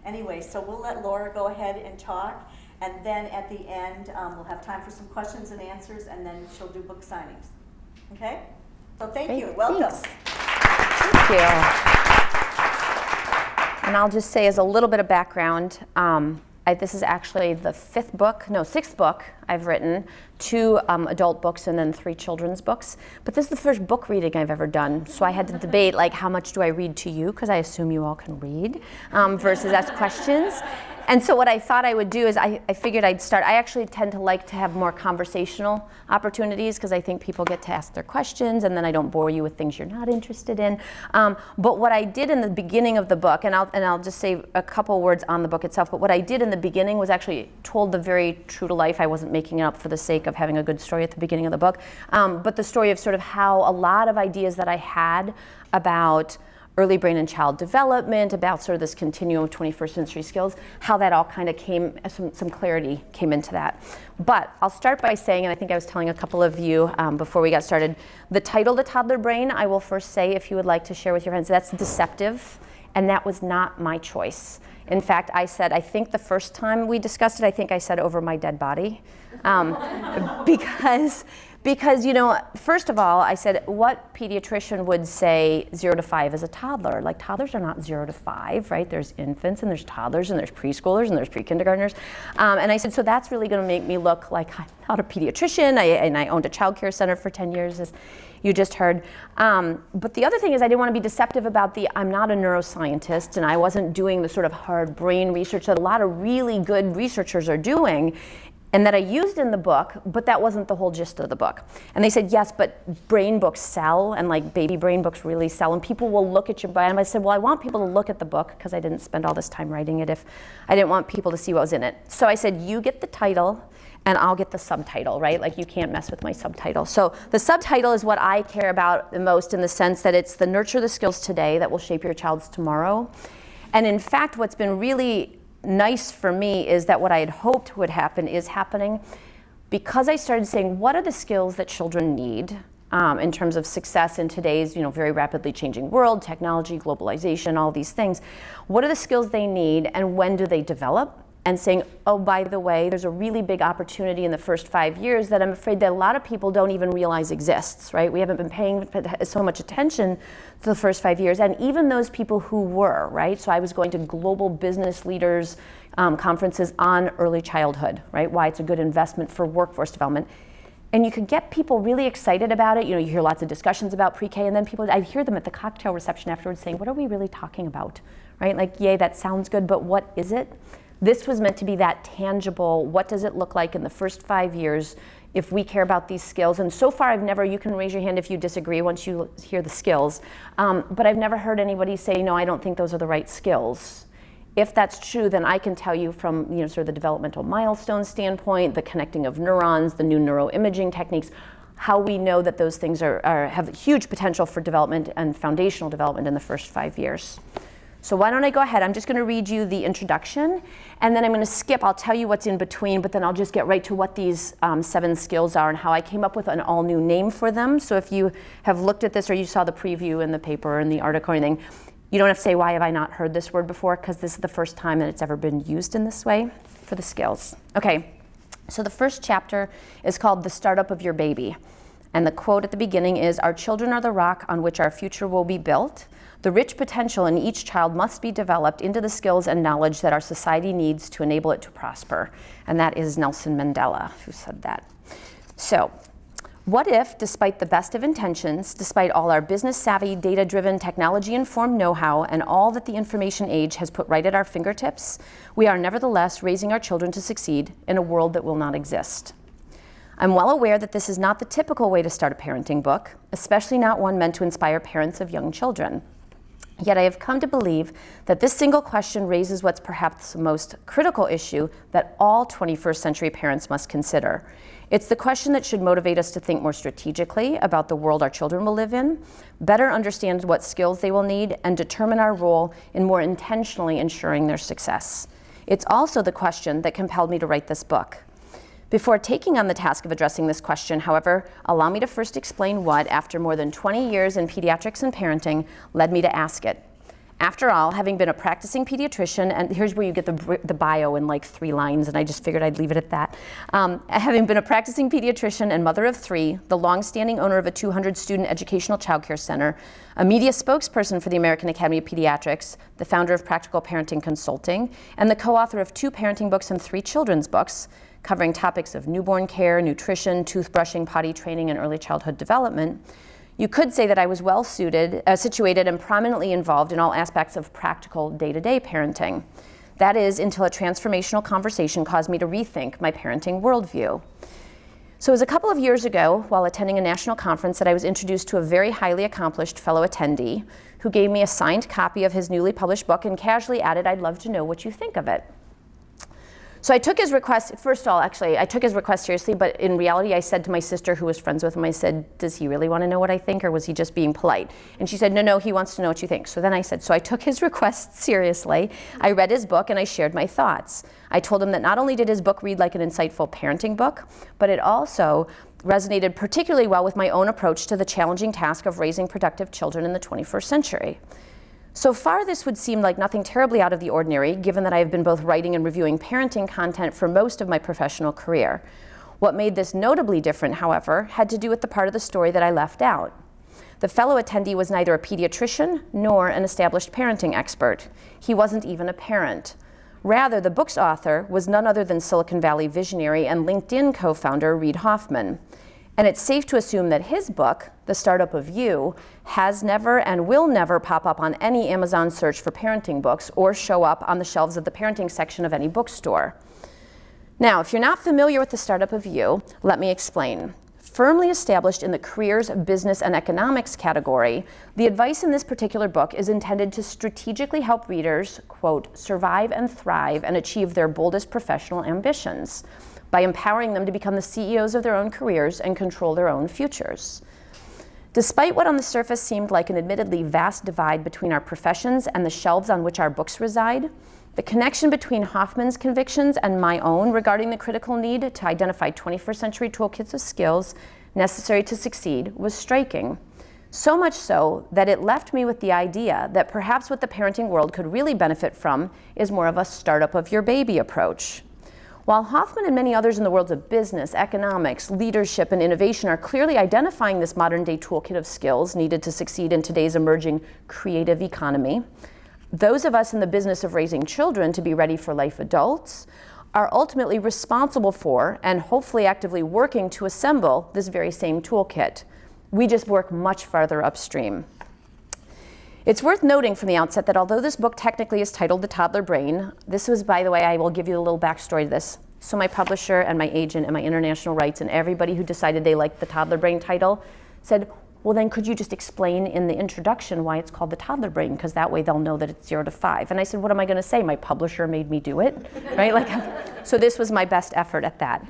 Anyway, so we'll let Laura go ahead and talk, and then at the end, we'll have time for some questions and answers, and then she'll do book signings. Okay? So thank you. Welcome. Thank you. And I'll just say as a little bit of background, this is actually the sixth book I've written, 2 adult books and then 3 children's books. But this is the first book reading I've ever done. So I had to debate, like, how much do I read to you? Because I assume you all can read, versus ask questions. And so what I thought I would do is I figured I'd start. I actually tend to like to have more conversational opportunities because I think people get to ask their questions and then I don't bore you with things you're not interested in. But what I did in the beginning of the book, and I'll just say a couple words on the book itself, but what I did in the beginning was actually told the very true to life. I wasn't making it up for the sake of having a good story at the beginning of the book, but the story of sort of how a lot of ideas that I had about early brain and child development, about sort of this continuum of 21st century skills, how that all kind of came, some clarity came into that. But I'll start by saying, and I think I was telling a couple of you before we got started, the title, The Toddler Brain, I will first say, if you would like to share with your friends, that's deceptive, and that was not my choice. In fact, I said, I think the first time we discussed it, I think I said over my dead body, because, you know, first of all, I said, what pediatrician would say 0 to 5 is a toddler? Like, toddlers are not 0 to 5, right? There's infants, and there's toddlers, and there's preschoolers, and there's pre-kindergartners. And I said, so that's really going to make me look like I'm not a pediatrician, and I owned a childcare center for 10 years, as you just heard. But the other thing is I didn't want to be deceptive about I'm not a neuroscientist, and I wasn't doing the sort of hard brain research that a lot of really good researchers are doing, and that I used in the book, but that wasn't the whole gist of the book. And they said, yes, but brain books sell, and like baby brain books really sell, and people will look at your brain. And I said, well, I want people to look at the book, because I didn't spend all this time writing it if I didn't want people to see what was in it. So I said, you get the title, and I'll get the subtitle, right? Like, you can't mess with my subtitle. So the subtitle is what I care about the most, in the sense that it's the nurture the skills today that will shape your child's tomorrow. And in fact, what's been really nice for me is that what I had hoped would happen is happening, because I started saying, what are the skills that children need in terms of success in today's, you know, very rapidly changing world, technology, globalization, all these things. What are the skills they need, and when do they develop? And saying, oh, by the way, there's a really big opportunity in the first 5 years that I'm afraid that a lot of people don't even realize exists, right? We haven't been paying so much attention to the first 5 years, and even those people who were, right? So I was going to global business leaders conferences on early childhood, right? Why it's a good investment for workforce development. And you could get people really excited about it. You know, you hear lots of discussions about pre-K, and then I hear them at the cocktail reception afterwards saying, what are we really talking about, right? Like, yay, that sounds good, but what is it? This was meant to be that tangible, what does it look like in the first 5 years if we care about these skills? And so far you can raise your hand if you disagree once you hear the skills, but I've never heard anybody say, no, I don't think those are the right skills. If that's true, then I can tell you from, you know, sort of the developmental milestone standpoint, the connecting of neurons, the new neuroimaging techniques, how we know that those things have huge potential for development and foundational development in the first 5 years. So why don't I go ahead? I'm just going to read you the introduction, and then I'm going to skip. I'll tell you what's in between, but then I'll just get right to what these 7 skills are and how I came up with an all-new name for them. So if you have looked at this or you saw the preview in the paper and the article or anything, you don't have to say, why have I not heard this word before? Because this is the first time that it's ever been used in this way for the skills. Okay, so the first chapter is called The Startup of Your Baby. And the quote at the beginning is, our children are the rock on which our future will be built. The rich potential in each child must be developed into the skills and knowledge that our society needs to enable it to prosper. And that is Nelson Mandela who said that. So, what if, despite the best of intentions, despite all our business-savvy, data-driven, technology-informed know-how, and all that the information age has put right at our fingertips, we are nevertheless raising our children to succeed in a world that will not exist? I'm well aware that this is not the typical way to start a parenting book, especially not one meant to inspire parents of young children. Yet I have come to believe that this single question raises what's perhaps the most critical issue that all 21st century parents must consider. It's the question that should motivate us to think more strategically about the world our children will live in, better understand what skills they will need, and determine our role in more intentionally ensuring their success. It's also the question that compelled me to write this book. Before taking on the task of addressing this question, however, allow me to first explain what, after more than 20 years in pediatrics and parenting, led me to ask it. After all, having been a practicing pediatrician, and here's where you get the bio in like 3 lines, and I just figured I'd leave it at that. Having been a practicing pediatrician and mother of 3, the longstanding owner of a 200-student educational childcare center, a media spokesperson for the American Academy of Pediatrics, the founder of Practical Parenting Consulting, and the co-author of 2 parenting books and 3 children's books, covering topics of newborn care, nutrition, toothbrushing, potty training, and early childhood development, you could say that I was well situated and prominently involved in all aspects of practical day-to-day parenting. That is, until a transformational conversation caused me to rethink my parenting worldview. So it was a couple of years ago, while attending a national conference, that I was introduced to a very highly accomplished fellow attendee who gave me a signed copy of his newly published book and casually added, "I'd love to know what you think of it." So I took his request, first of all, actually, I took his request seriously, but in reality, I said to my sister who was friends with him, I said, "Does he really want to know what I think, or was he just being polite?" And she said, no, he wants to know what you think. So then I said, so I took his request seriously. I read his book and I shared my thoughts. I told him that not only did his book read like an insightful parenting book, but it also resonated particularly well with my own approach to the challenging task of raising productive children in the 21st century. So far, this would seem like nothing terribly out of the ordinary, given that I have been both writing and reviewing parenting content for most of my professional career. What made this notably different, however, had to do with the part of the story that I left out. The fellow attendee was neither a pediatrician nor an established parenting expert. He wasn't even a parent. Rather, the book's author was none other than Silicon Valley visionary and LinkedIn co-founder Reid Hoffman. And it's safe to assume that his book, The Startup of You, has never and will never pop up on any Amazon search for parenting books or show up on the shelves of the parenting section of any bookstore. Now, if you're not familiar with The Startup of You, let me explain. Firmly established in the careers, business, and economics category, the advice in this particular book is intended to strategically help readers, quote, survive and thrive and achieve their boldest professional ambitions, by empowering them to become the CEOs of their own careers and control their own futures. Despite what on the surface seemed like an admittedly vast divide between our professions and the shelves on which our books reside, the connection between Hoffman's convictions and my own regarding the critical need to identify 21st century toolkits of skills necessary to succeed was striking. So much so that it left me with the idea that perhaps what the parenting world could really benefit from is more of a startup of your baby approach. While Hoffman and many others in the worlds of business, economics, leadership, and innovation are clearly identifying this modern-day toolkit of skills needed to succeed in today's emerging creative economy, those of us in the business of raising children to be ready for life adults are ultimately responsible for and hopefully actively working to assemble this very same toolkit. We just work much farther upstream. It's worth noting from the outset that although this book technically is titled The Toddler Brain, this was, by the way, I will give you a little backstory to this. So my publisher and my agent and my international rights and everybody who decided they liked the Toddler Brain title said, well, then could you just explain in the introduction why it's called The Toddler Brain? Because that way they'll know that it's 0 to 5. And I said, what am I going to say? My publisher made me do it, right? So this was my best effort at that.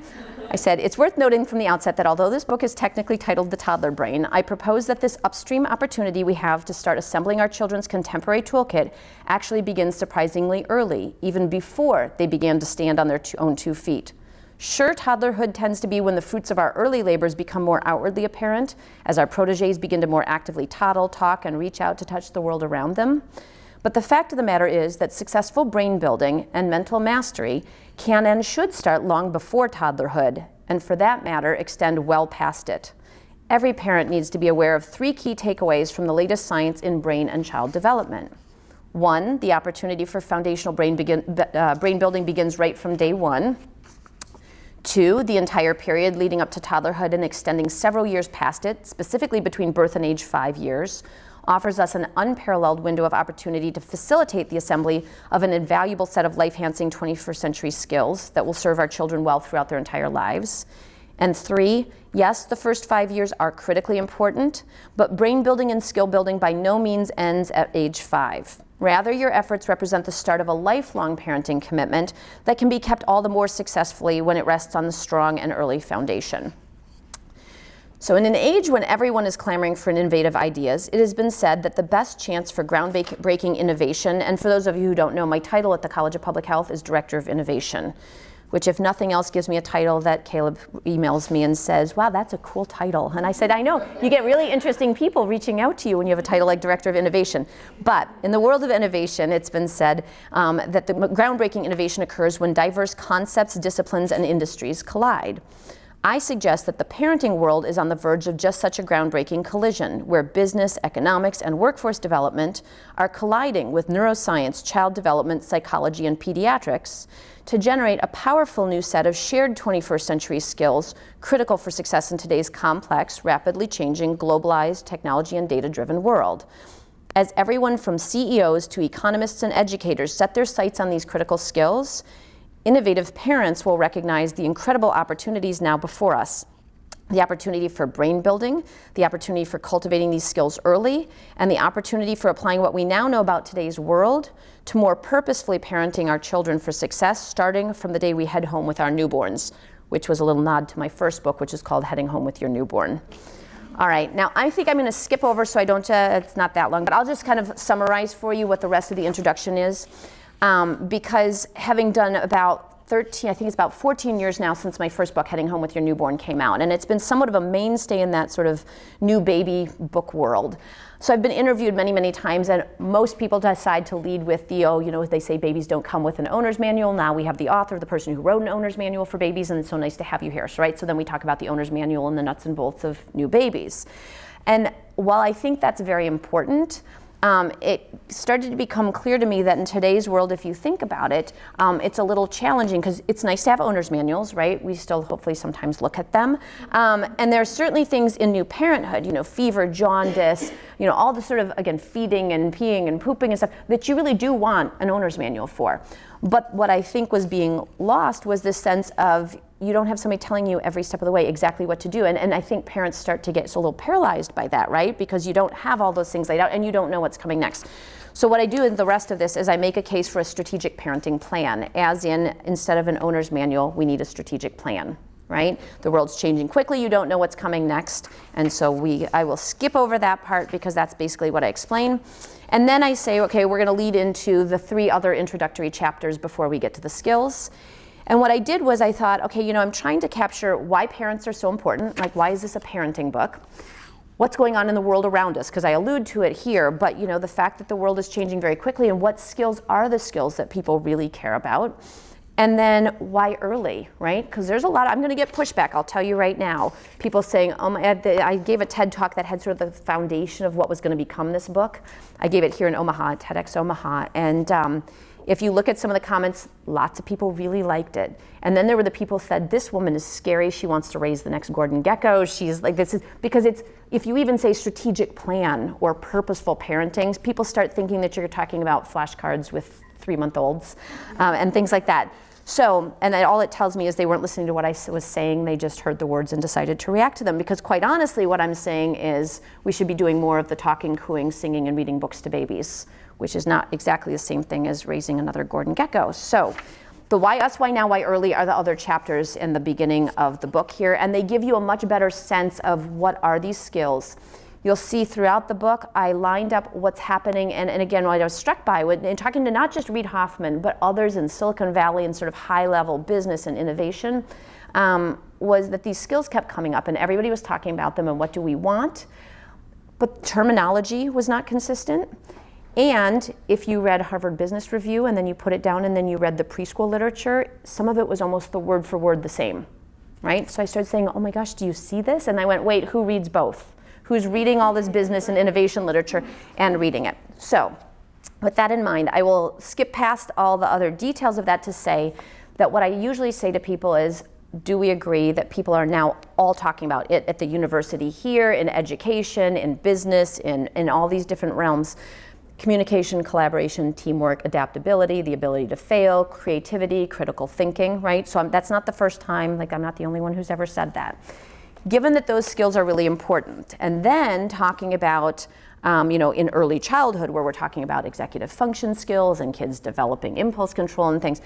I said, it's worth noting from the outset that although this book is technically titled The Toddler Brain, I propose that this upstream opportunity we have to start assembling our children's contemporary toolkit actually begins surprisingly early, even before they began to stand on their own 2 feet. Sure, toddlerhood tends to be when the fruits of our early labors become more outwardly apparent, as our protégés begin to more actively toddle, talk, and reach out to touch the world around them. But the fact of the matter is that successful brain building and mental mastery can and should start long before toddlerhood, and for that matter, extend well past it. Every parent needs to be aware of 3 key takeaways from the latest science in brain and child development. 1, the opportunity for foundational brain building begins right from day 1. 2, the entire period leading up to toddlerhood and extending several years past it, specifically between birth and age 5 years, offers us an unparalleled window of opportunity to facilitate the assembly of an invaluable set of life-enhancing 21st century skills that will serve our children well throughout their entire lives. And 3, yes, the first 5 years are critically important, but brain building and skill building by no means ends at age 5. Rather, your efforts represent the start of a lifelong parenting commitment that can be kept all the more successfully when it rests on the strong and early foundation. So in an age when everyone is clamoring for innovative ideas, it has been said that the best chance for groundbreaking innovation, and for those of you who don't know, my title at the College of Public Health is Director of Innovation. which if nothing else gives me a title that Caleb emails me and says, wow, that's a cool title. And I said, I know, you get really interesting people reaching out to you when you have a title like Director of Innovation. But in the world of innovation, it's been said that the groundbreaking innovation occurs when diverse concepts, disciplines, and industries collide. I suggest that the parenting world is on the verge of just such a groundbreaking collision, where business, economics, and workforce development are colliding with neuroscience, child development, psychology, and pediatrics to generate a powerful new set of shared 21st century skills critical for success in today's complex, rapidly changing, globalized, technology and data-driven world. As everyone from CEOs to economists and educators set their sights on these critical skills, innovative parents will recognize the incredible opportunities now before us. The opportunity for brain building, the opportunity for cultivating these skills early, and the opportunity for applying what we now know about today's world to more purposefully parenting our children for success, starting from the day we head home with our newborns, which was a little nod to my first book, which is called Heading Home with Your Newborn. All right, now I think I'm going to skip over so I don't, it's not that long, but I'll just kind of summarize for you what the rest of the introduction is. Because having done about 13, I think it's about 14 years now since my first book, Heading Home with Your Newborn, came out. And it's been somewhat of a mainstay in that sort of new baby book world. So I've been interviewed many, many times, and most people decide to lead with the, oh, you know, they say babies don't come with an owner's manual. Now we have the author, the person who wrote an owner's manual for babies, and it's so nice to have you here, right? So then we talk about the owner's manual and the nuts and bolts of new babies. And while I think that's very important, it started to become clear to me that in today's world, if you think about it, it's a little challenging because it's nice to have owner's manuals, right? We still hopefully sometimes look at them. And there are certainly things in new parenthood, you know, fever, jaundice, you know, all the sort of, again, feeding and peeing and pooping and stuff that you really do want an owner's manual for. But what I think was being lost was this sense of you don't have somebody telling you every step of the way exactly what to do. And I think parents start to get a little paralyzed by that, right? Because you don't have all those things laid out and you don't know what's coming next. So what I do in the rest of this is I make a case for a strategic parenting plan, as in, instead of an owner's manual, we need a strategic plan, right? The world's changing quickly, you don't know what's coming next. And so I will skip over that part because that's basically what I explain. And then I say, okay, we're gonna lead into the 3 other introductory chapters before we get to the skills. And what I did was I thought, okay, you know, I'm trying to capture why parents are so important, like why is this a parenting book? What's going on in the world around us? Because I allude to it here, but you know, the fact that the world is changing very quickly and what skills are the skills that people really care about? And then why early, right? Because there's a lot, I'm gonna get pushback, I'll tell you right now. People saying, oh my, I gave a TED talk that had sort of the foundation of what was gonna become this book. I gave it here in Omaha, TEDx Omaha, and if you look at some of the comments, lots of people really liked it. And then there were the people who said, this woman is scary, she wants to raise the next Gordon Gekko, she's like, this is, because it's, if you even say strategic plan or purposeful parenting, people start thinking that you're talking about flashcards with 3-month-olds and things like that. So, and all it tells me is they weren't listening to what I was saying, they just heard the words and decided to react to them. Because quite honestly, what I'm saying is we should be doing more of the talking, cooing, singing, and reading books to babies, which is not exactly the same thing as raising another Gordon Gekko. So, the why us, why now, why early are the other chapters in the beginning of the book here, and they give you a much better sense of what are these skills. You'll see throughout the book, I lined up what's happening, and again, what I was struck by, in talking to not just Reid Hoffman, but others in Silicon Valley and sort of high-level business and innovation, was that these skills kept coming up, and everybody was talking about them and what do we want, but terminology was not consistent. And if you read Harvard Business Review and then you put it down and then you read the preschool literature, some of it was almost the word for word the same, right? So I started saying, oh my gosh, do you see this? And I went, wait, who reads both? Who's reading all this business and innovation literature and reading it? So with that in mind, I will skip past all the other details of that to say that what I usually say to people is, do we agree that people are now all talking about it at the university here, in education, in business, in all these different realms? Communication, collaboration, teamwork, adaptability, the ability to fail, creativity, critical thinking, right? So that's not the first time, like I'm not the only one who's ever said that. Given that those skills are really important, and then talking about, you know, in early childhood where we're talking about executive function skills and kids developing impulse control and things,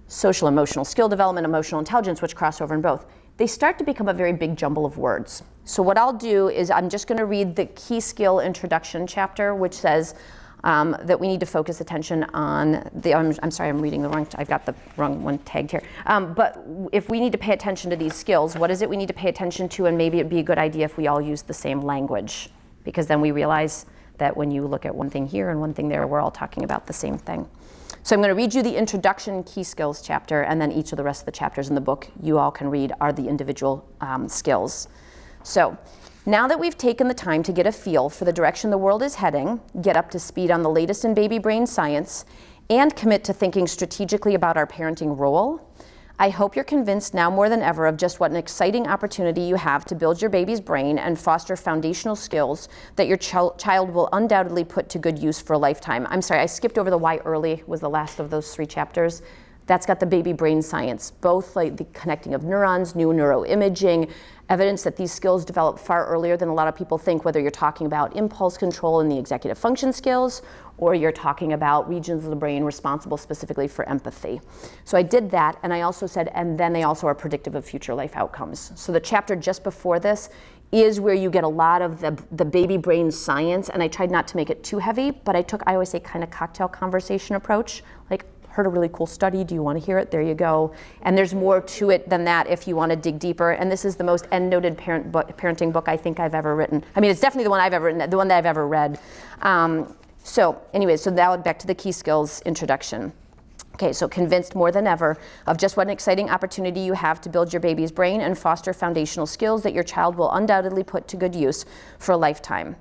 social emotional skill development, emotional intelligence, which cross over in both, they start to become a very big jumble of words. So what I'll do is I'm just going to read the key skill introduction chapter, which says, that we need to focus attention on I'm sorry, I'm reading the wrong, I've got the wrong one tagged here. But if we need to pay attention to these skills, what is it we need to pay attention to? And maybe it'd be a good idea if we all use the same language, because then we realize that when you look at one thing here and one thing there, we're all talking about the same thing. So I'm going to read you the introduction key skills chapter, and then each of the rest of the chapters in the book you all can read are the individual skills. So now that we've taken the time to get a feel for the direction the world is heading, get up to speed on the latest in baby brain science, and commit to thinking strategically about our parenting role, I hope you're convinced now more than ever of just what an exciting opportunity you have to build your baby's brain and foster foundational skills that your child will undoubtedly put to good use for a lifetime. I'm sorry, I skipped over the why early was the last of those 3 chapters. That's got the baby brain science, both like the connecting of neurons, new neuroimaging, evidence that these skills develop far earlier than a lot of people think, whether you're talking about impulse control and the executive function skills, or you're talking about regions of the brain responsible specifically for empathy. So I did that, and I also said, and then they also are predictive of future life outcomes. So the chapter just before this is where you get a lot of the baby brain science, and I tried not to make it too heavy, but I always say kind of cocktail conversation approach, like, heard a really cool study, do you want to hear it? There you go. And there's more to it than that if you want to dig deeper. And this is the most end-noted parenting book I think I've ever written. I mean, it's definitely the one I've ever written, the one that I've ever read. So now back to the key skills introduction. Okay, so convinced more than ever of just what an exciting opportunity you have to build your baby's brain and foster foundational skills that your child will undoubtedly put to good use for a lifetime.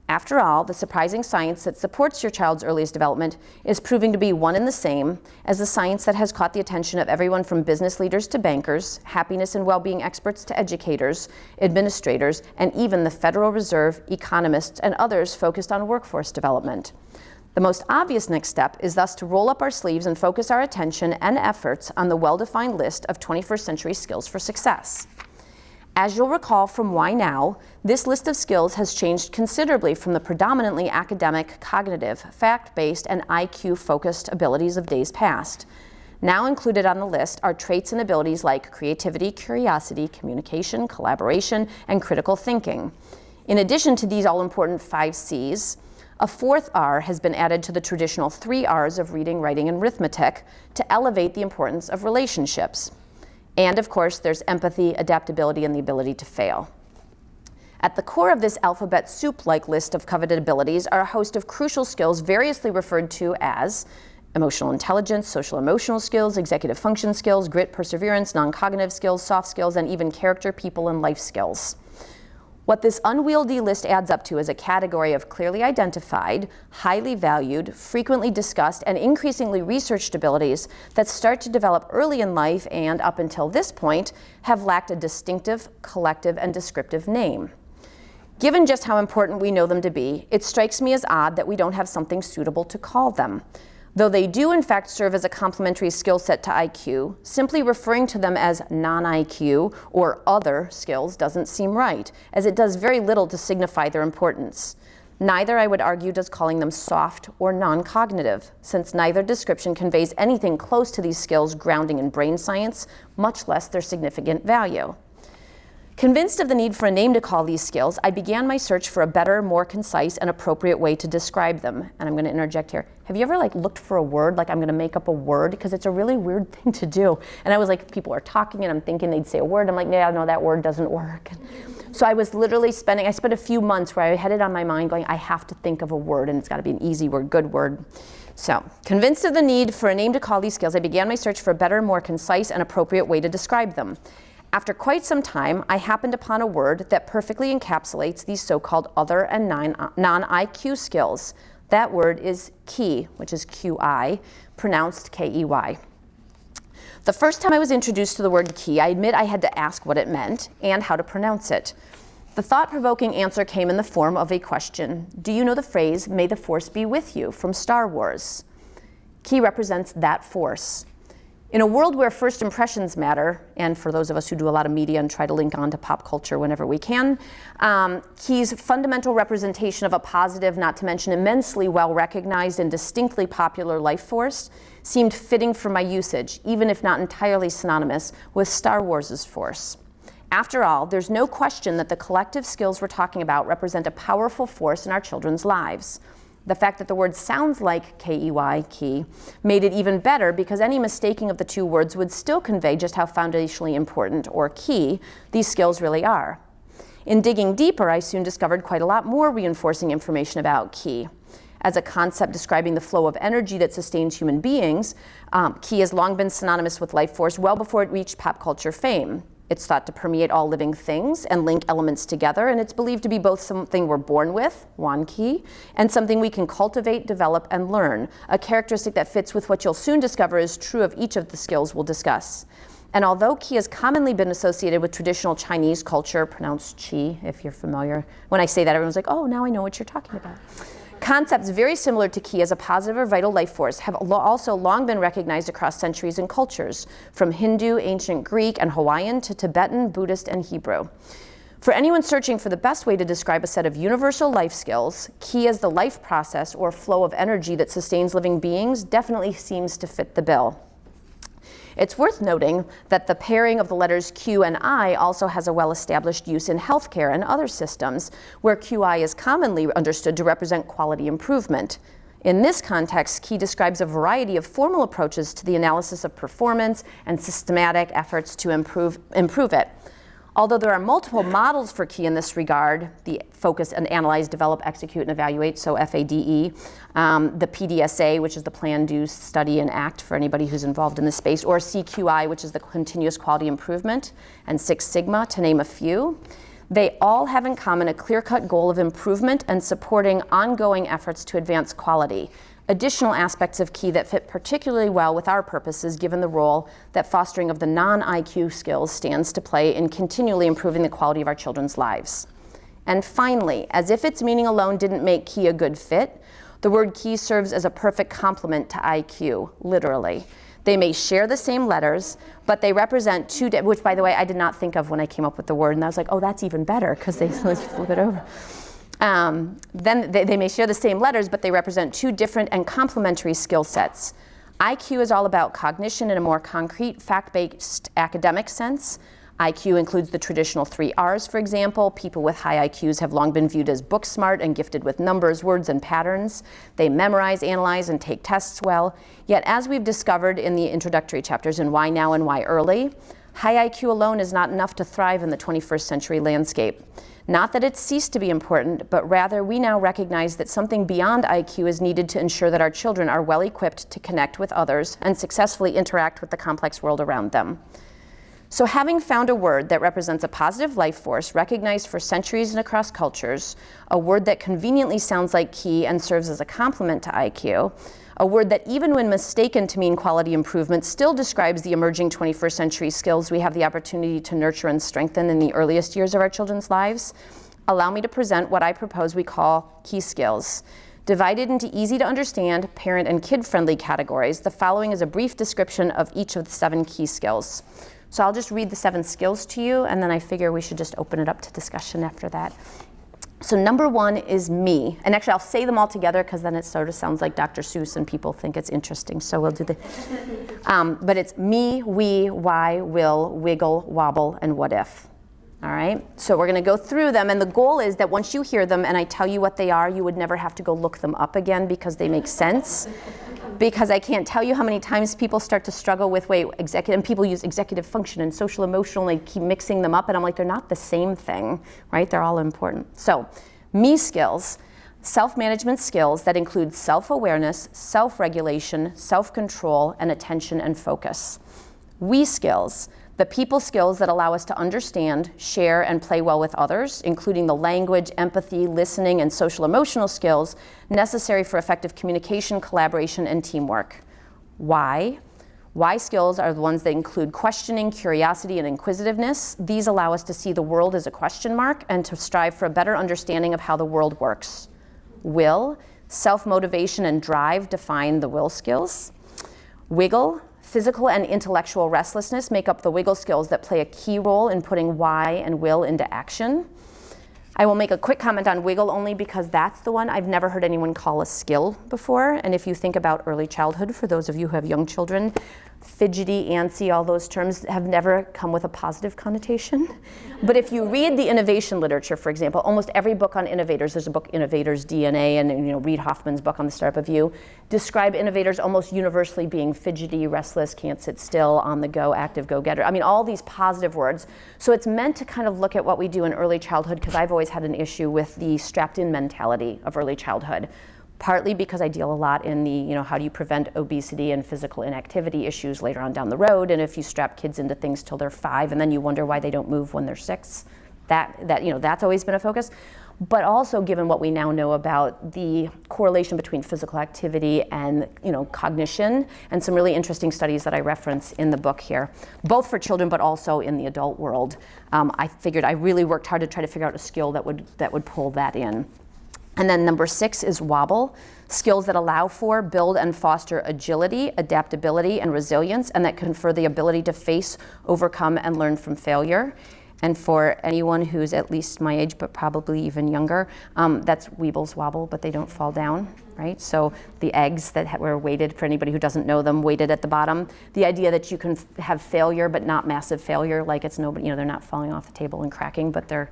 After all, the surprising science that supports your child's earliest development is proving to be one and the same as the science that has caught the attention of everyone from business leaders to bankers, happiness and well-being experts to educators, administrators, and even the Federal Reserve, economists, and others focused on workforce development. The most obvious next step is thus to roll up our sleeves and focus our attention and efforts on the well-defined list of 21st century skills for success. As you'll recall from Why Now, this list of skills has changed considerably from the predominantly academic, cognitive, fact-based, and IQ-focused abilities of days past. Now included on the list are traits and abilities like creativity, curiosity, communication, collaboration, and critical thinking. In addition to these all-important 5 C's, a 4th R has been added to the traditional 3 R's of reading, writing, and arithmetic to elevate the importance of relationships. And of course, there's empathy, adaptability, and the ability to fail. At the core of this alphabet soup-like list of coveted abilities are a host of crucial skills variously referred to as emotional intelligence, social emotional skills, executive function skills, grit, perseverance, non-cognitive skills, soft skills, and even character, people, and life skills. What this unwieldy list adds up to is a category of clearly identified, highly valued, frequently discussed, and increasingly researched abilities that start to develop early in life and, up until this point, have lacked a distinctive, collective, and descriptive name. Given just how important we know them to be, it strikes me as odd that we don't have something suitable to call them. Though they do in fact serve as a complementary skill set to IQ, simply referring to them as non-IQ or other skills doesn't seem right, as it does very little to signify their importance. Neither, I would argue, does calling them soft or non-cognitive, since neither description conveys anything close to these skills grounding in brain science, much less their significant value. Convinced of the need for a name to call these skills, I began my search for a better, more concise, and appropriate way to describe them. And I'm going to interject here. Have you ever looked for a word, like I'm going to make up a word? Because it's a really weird thing to do. And I was like, people are talking and I'm thinking they'd say a word. I'm like, yeah, no, that word doesn't work. So I was literally I spent a few months where I had it on my mind going, I have to think of a word and it's got to be an easy word, good word. So, convinced of the need for a name to call these skills, I began my search for a better, more concise, and appropriate way to describe them. After quite some time, I happened upon a word that perfectly encapsulates these so-called other and non-IQ skills. That word is key, which is Q-I, pronounced K-E-Y. The first time I was introduced to the word key, I admit I had to ask what it meant and how to pronounce it. The thought-provoking answer came in the form of a question. Do you know the phrase, "May the Force be with you," from Star Wars? Key represents that force. In a world where first impressions matter, and for those of us who do a lot of media and try to link on to pop culture whenever we can, Key's fundamental representation of a positive, not to mention immensely well-recognized and distinctly popular life force seemed fitting for my usage, even if not entirely synonymous with Star Wars' force. After all, there's no question that the collective skills we're talking about represent a powerful force in our children's lives. The fact that the word sounds like K-E-Y, key, made it even better because any mistaking of the two words would still convey just how foundationally important or key these skills really are. In digging deeper, I soon discovered quite a lot more reinforcing information about ki. As a concept describing the flow of energy that sustains human beings, ki has long been synonymous with life force well before it reached pop culture fame. It's thought to permeate all living things and link elements together, and it's believed to be both something we're born with, wan ki, and something we can cultivate, develop, and learn, a characteristic that fits with what you'll soon discover is true of each of the skills we'll discuss. And although ki has commonly been associated with traditional Chinese culture, pronounced chi if you're familiar, when I say that everyone's like, oh, now I know what you're talking about. Concepts very similar to ki as a positive or vital life force have also long been recognized across centuries and cultures, from Hindu, ancient Greek, and Hawaiian to Tibetan, Buddhist, and Hebrew. For anyone searching for the best way to describe a set of universal life skills, ki as the life process or flow of energy that sustains living beings definitely seems to fit the bill. It's worth noting that the pairing of the letters Q and I also has a well-established use in healthcare and other systems, where QI is commonly understood to represent quality improvement. In this context, ki describes a variety of formal approaches to the analysis of performance and systematic efforts to improve it. Although there are multiple models for ki in this regard, the focus and analyze, develop, execute, and evaluate, so FADE, the PDSA, which is the plan, do, study, and act for anybody who's involved in this space, or CQI, which is the continuous quality improvement, and Six Sigma, to name a few. They all have in common a clear-cut goal of improvement and supporting ongoing efforts to advance quality. Additional aspects of ki that fit particularly well with our purposes, given the role that fostering of the non-IQ skills stands to play in continually improving the quality of our children's lives. And finally, as if its meaning alone didn't make ki a good fit, the word ki serves as a perfect complement to IQ, literally. They may share the same letters, but they represent two, which by the way, I did not think of when I came up with the word, and I was like, oh, that's even better, because they flip it over. Then they may share the same letters, but they represent two different and complementary skill sets. IQ is all about cognition in a more concrete, fact-based academic sense. IQ includes the traditional 3 R's, for example. People with high IQs have long been viewed as book smart and gifted with numbers, words, and patterns. They memorize, analyze, and take tests well. Yet, as we've discovered in the introductory chapters in Why Now and Why Early, high IQ alone is not enough to thrive in the 21st century landscape. Not that it's ceased to be important, but rather we now recognize that something beyond IQ is needed to ensure that our children are well equipped to connect with others and successfully interact with the complex world around them. So having found a word that represents a positive life force recognized for centuries and across cultures, a word that conveniently sounds like ki and serves as a complement to IQ, a word that even when mistaken to mean quality improvement still describes the emerging 21st century skills we have the opportunity to nurture and strengthen in the earliest years of our children's lives, allow me to present what I propose we call ki skills. Divided into easy to understand, parent and kid-friendly categories, the following is a brief description of each of the 7 ki skills. So I'll just read the 7 skills to you, and then I figure we should just open it up to discussion after that. So number 1 is me. And actually, I'll say them all together because then it sort of sounds like Dr. Seuss and people think it's interesting. So we'll do the, but it's me, we, why, will, wiggle, wobble, and what if. All right? So we're going to go through them. And the goal is that once you hear them and I tell you what they are, you would never have to go look them up again because they make sense. Because I can't tell you how many times people start to struggle with, and people use executive function and social emotional, and they keep mixing them up, and I'm like, they're not the same thing, right? They're all important. So, me skills, self-management skills that include self-awareness, self-regulation, self-control, and attention and focus. We skills, the people skills that allow us to understand, share, and play well with others, including the language, empathy, listening, and social emotional skills necessary for effective communication, collaboration, and teamwork. Why? Why skills are the ones that include questioning, curiosity, and inquisitiveness. These allow us to see the world as a question mark and to strive for a better understanding of how the world works. Will, self-motivation and drive define the will skills. Wiggle, physical and intellectual restlessness make up the wiggle skills that play a key role in putting why and will into action. I will make a quick comment on wiggle only because that's the one I've never heard anyone call a skill before. And if you think about early childhood, for those of you who have young children, fidgety, antsy, all those terms have never come with a positive connotation. But if you read the innovation literature, for example, almost every book on innovators, there's a book, Innovators DNA, and Reid Hoffman's book on the Startup View, describe innovators almost universally being fidgety, restless, can't sit still, on the go, active go-getter. I mean, all these positive words. So it's meant to kind of look at what we do in early childhood, because I've always had an issue with the strapped-in mentality of early childhood. Partly because I deal a lot in the, how do you prevent obesity and physical inactivity issues later on down the road, and if you strap kids into things till they're 5 and then you wonder why they don't move when they're 6, that's always been a focus. But also given what we now know about the correlation between physical activity and cognition, and some really interesting studies that I reference in the book here, both for children but also in the adult world, I figured I really worked hard to try to figure out a skill that would pull that in. And then number 6 is wobble, skills that allow for, build, and foster agility, adaptability, and resilience, and that confer the ability to face, overcome, and learn from failure. And for anyone who's at least my age, but probably even younger, that's Weebles wobble, but they don't fall down, right? So the eggs that were weighted, for anybody who doesn't know them, weighted at the bottom. The idea that you can have failure, but not massive failure, like it's nobody, they're not falling off the table and cracking, but they're,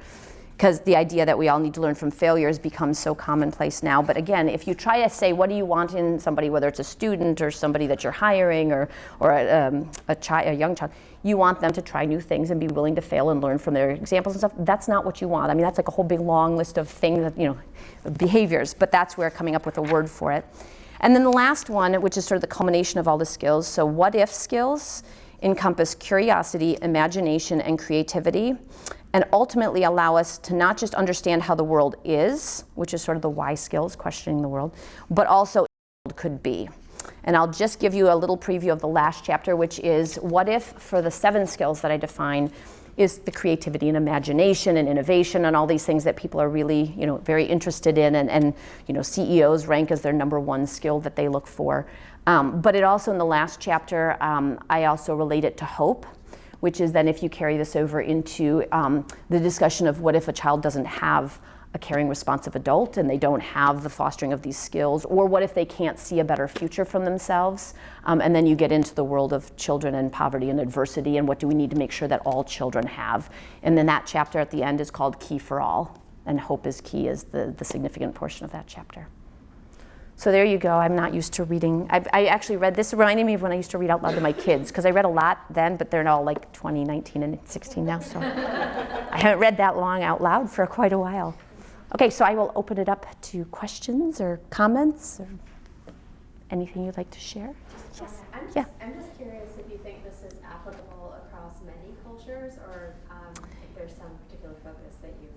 because the idea that we all need to learn from failures becomes so commonplace now. But again, if you try to say, what do you want in somebody, whether it's a student or somebody that you're hiring or a young child, you want them to try new things and be willing to fail and learn from their examples and stuff. That's not what you want. I mean, that's like a whole big long list of things, that, behaviors, but that's where coming up with a word for it. And then the last one, which is sort of the culmination of all the skills, so what if skills encompass curiosity, imagination, and creativity, and ultimately allow us to not just understand how the world is, which is sort of the why skills, questioning the world, but also could be. And I'll just give you a little preview of the last chapter, which is what if, for the 7 skills that I define, is the creativity and imagination and innovation and all these things that people are really, very interested in, and CEOs rank as their number 1 skill that they look for. But it also, in the last chapter, I also relate it to hope, which is then if you carry this over into the discussion of what if a child doesn't have a caring, responsive adult and they don't have the fostering of these skills, or what if they can't see a better future from themselves, and then you get into the world of children and poverty and adversity, and what do we need to make sure that all children have. And then that chapter at the end is called Key for All, and hope is key is the significant portion of that chapter. So there you go. I'm not used to reading. I actually read this, reminding me of when I used to read out loud to my kids, because I read a lot then, but they're all like 20, 19, and 16 now, so I haven't read that long out loud for quite a while. Okay, so I will open it up to questions or comments or anything you'd like to share. Yes. I'm just curious if you think this is applicable across many cultures, or if there's some particular focus that you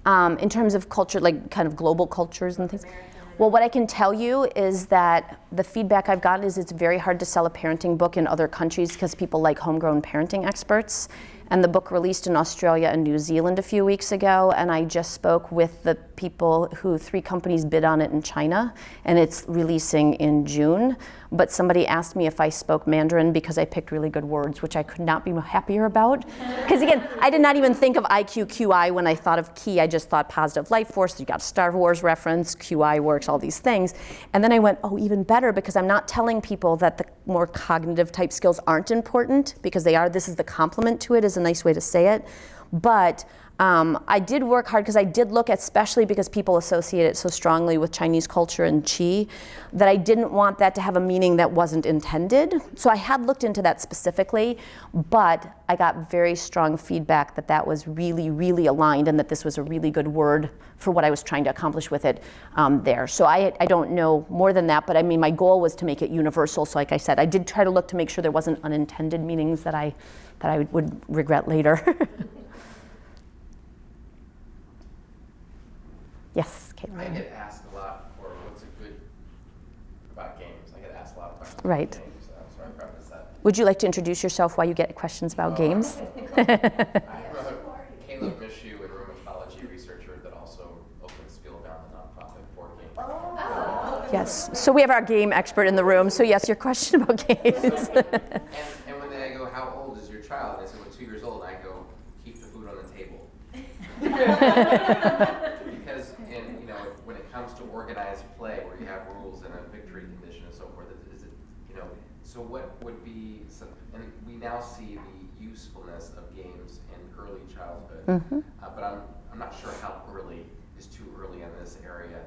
have in mind. In terms of culture, like kind of global cultures and things? American. Well, what I can tell you is that the feedback I've gotten is it's very hard to sell a parenting book in other countries because people like homegrown parenting experts. And the book released in Australia and New Zealand a few weeks ago, and I just spoke with the people 3 companies bid on it in China, and it's releasing in June. But somebody asked me if I spoke Mandarin because I picked really good words, which I could not be happier about. Because again, I did not even think of IQQI when I thought of key. I just thought positive life force. You got Star Wars reference, QI works, all these things. And then I went, oh, even better, because I'm not telling people that the more cognitive type skills aren't important, because they are. This is the complement to it, is a nice way to say it. But I did work hard, because I did look at, especially because people associate it so strongly with Chinese culture and Qi, that I didn't want that to have a meaning that wasn't intended. So I had looked into that specifically, but I got very strong feedback that that was really, really aligned, and that this was a really good word for what I was trying to accomplish with it there. So I don't know more than that, but I mean, my goal was to make it universal. So like I said, I did try to look to make sure there wasn't unintended meanings that I would regret later. Yes, Caitlin. I get asked a lot for what's a good about games. I get asked a lot of questions Right. about games, so I preface that. Would you like to introduce yourself while you get questions about games? I'm a Caleb Mishu, a rheumatology researcher that also opens Spielbound, the nonprofit board game. Oh. Yes. So we have our game expert in the room. So yes, your question about games. And when they go, how old is your child? They say, well, 2 years old. And I go, keep the food on the table. Because when it comes to organized play, where you have rules and a victory condition and so forth, So what would be some, and we now see the usefulness of games in early childhood, but I'm not sure how early is too early in this area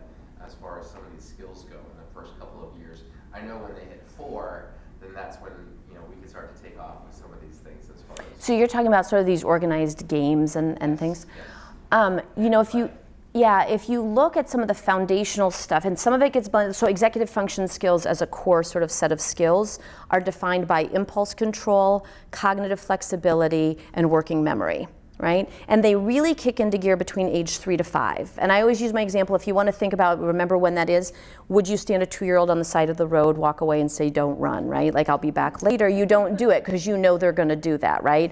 as far as some of these skills go in the first couple of years. I know when they hit 4, then that's when we can start to take off with some of these things as far as. So you're talking about sort of these organized games and things? Yes. If you look at some of the foundational stuff, and some of it gets blended, so executive function skills as a core sort of set of skills are defined by impulse control, cognitive flexibility, and working memory, right? And they really kick into gear between age 3 to 5. And I always use my example, if you want to think about, remember when that is, would you stand a 2-year-old on the side of the road, walk away and say, don't run, right? Like, I'll be back later. You don't do it because you know they're going to do that, right?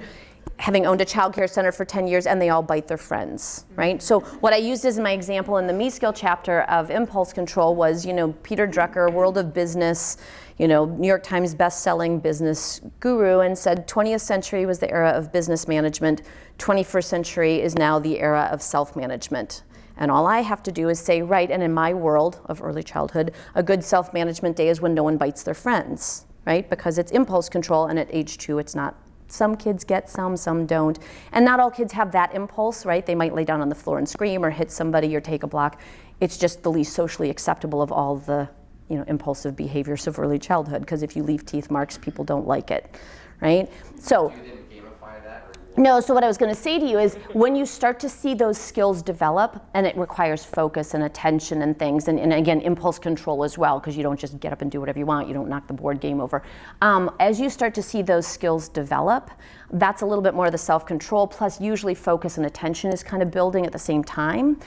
Having owned a childcare center for 10 years, and they all bite their friends, right? So what I used as my example in the Me Skill chapter of impulse control was, Peter Drucker, World of Business, New York Times best-selling business guru, and said 20th century was the era of business management, 21st century is now the era of self-management. And all I have to do is say, right, and in my world of early childhood, a good self-management day is when no one bites their friends, right? Because it's impulse control, and at age 2, it's not. Some kids get some don't. And not all kids have that impulse, right? They might lay down on the floor and scream or hit somebody or take a block. It's just the least socially acceptable of all the impulsive behaviors of early childhood, because if you leave teeth marks, people don't like it, right? So. You didn't gamify that? No, so what I was going to say to you is when you start to see those skills develop, and it requires focus and attention and things, and again, impulse control as well, because you don't just get up and do whatever you want, you don't knock the board game over. As you start to see those skills develop, that's a little bit more of the self-control, plus usually focus and attention is kind of building at the same time.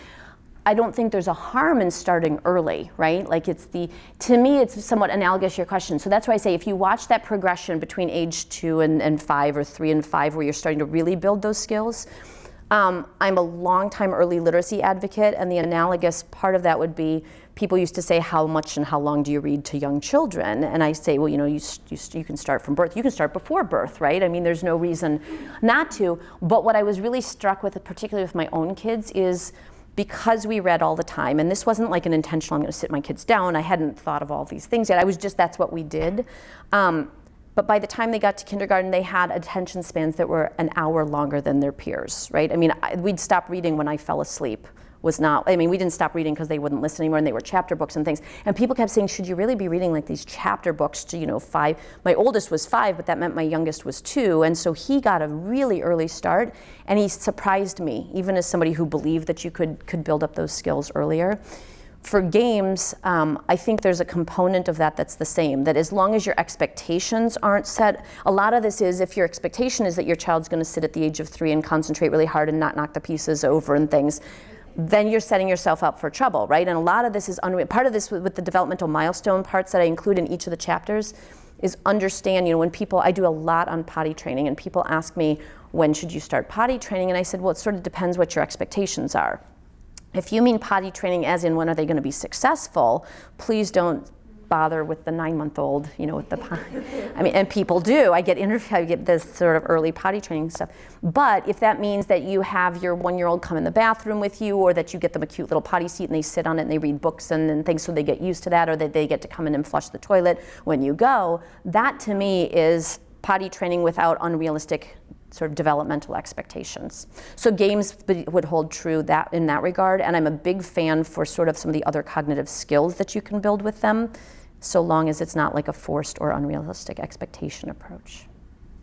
I don't think there's a harm in starting early, right? Like to me, it's somewhat analogous to your question. So that's why I say if you watch that progression between age 2 and 5 or 3 and 5, where you're starting to really build those skills, I'm a longtime early literacy advocate, and the analogous part of that would be people used to say, how much and how long do you read to young children? And I say, well, you can start from birth. You can start before birth, right? I mean, there's no reason not to. But what I was really struck with, particularly with my own kids, is because we read all the time, and this wasn't like an intentional, I'm going to sit my kids down, I hadn't thought of all these things yet, that's what we did. But by the time they got to kindergarten, they had attention spans that were an hour longer than their peers, right? I mean, we'd stop reading when I fell asleep. We didn't stop reading because they wouldn't listen anymore, and they were chapter books and things. And people kept saying, should you really be reading like these chapter books to, 5? My oldest was 5, but that meant my youngest was 2. And so he got a really early start, and he surprised me, even as somebody who believed that you could build up those skills earlier. For games, I think there's a component of that that's the same, that as long as your expectations aren't set, a lot of this is if your expectation is that your child's going to sit at the age of 3 and concentrate really hard and not knock the pieces over and things, then you're setting yourself up for trouble, right? And a lot of this is part of this with the developmental milestone parts that I include in each of the chapters is understand, when I do a lot on potty training, and people ask me, when should you start potty training? And I said, well, it sort of depends what your expectations are. If you mean potty training as in when are they going to be successful, please don't bother with the 9-month-old, with the potty. And people do. I get this sort of early potty training stuff. But if that means that you have your 1-year-old come in the bathroom with you, or that you get them a cute little potty seat and they sit on it and they read books and things so they get used to that, or that they get to come in and flush the toilet when you go, that to me is potty training without unrealistic sort of developmental expectations. So games would hold true in that regard, and I'm a big fan for sort of some of the other cognitive skills that you can build with them, so long as it's not like a forced or unrealistic expectation approach.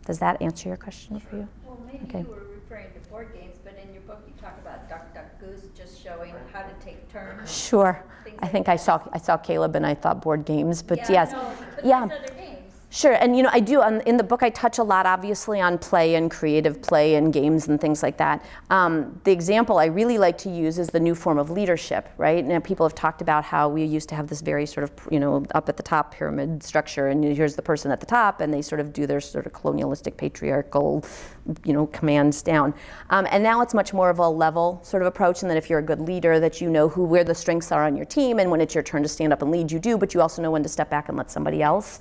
Does that answer your question for you? Well, maybe Okay. you were referring to board games, but in your book you talk about Duck, Duck, Goose, just showing how to take turns. Sure. Things I like think I saw Caleb and I thought board games, but Yeah, yes. no, but Yeah. there's other games. Sure, and I do, in the book I touch a lot obviously on play and creative play and games and things like that. The example I really like to use is the new form of leadership, right? Now people have talked about how we used to have this very sort of, up at the top pyramid structure, and here's the person at the top, and they sort of do their sort of colonialistic, patriarchal, commands down. And now it's much more of a level sort of approach, and that if you're a good leader, that where the strengths are on your team, and when it's your turn to stand up and lead, you do, but you also know when to step back and let somebody else.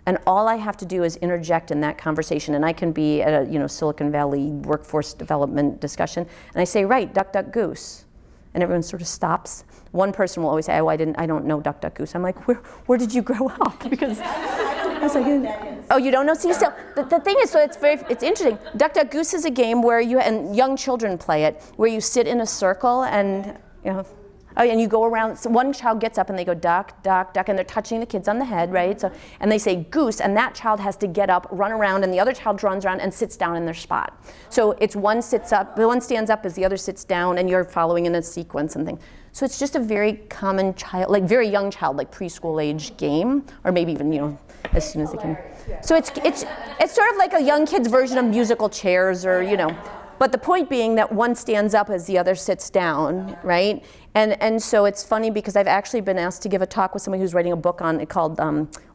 And all I have to do is interject in that conversation, and I can be at a Silicon Valley workforce development discussion, and I say, right, duck, duck, goose, and everyone sort of stops. One person will always say, oh, I don't know duck, duck, goose. I'm like, where did you grow up? Because I don't know what that Oh, you don't know? See, so the thing is, so it's interesting. Duck, Duck, Goose is a game where and young children play it, where you sit in a circle and, and you go around. So one child gets up and they go duck, duck, duck, and they're touching the kids on the head, right? So, and they say goose, and that child has to get up, run around, and the other child runs around and sits down in their spot. So it's one sits up, the one stands up as the other sits down, and you're following in a sequence and things. So it's just a very common child, like very young child, like preschool age game, or maybe even, as soon as they can. So it's sort of like a young kid's version of musical chairs, or But the point being that one stands up as the other sits down, right? And so it's funny because I've actually been asked to give a talk with somebody who's writing a book on it called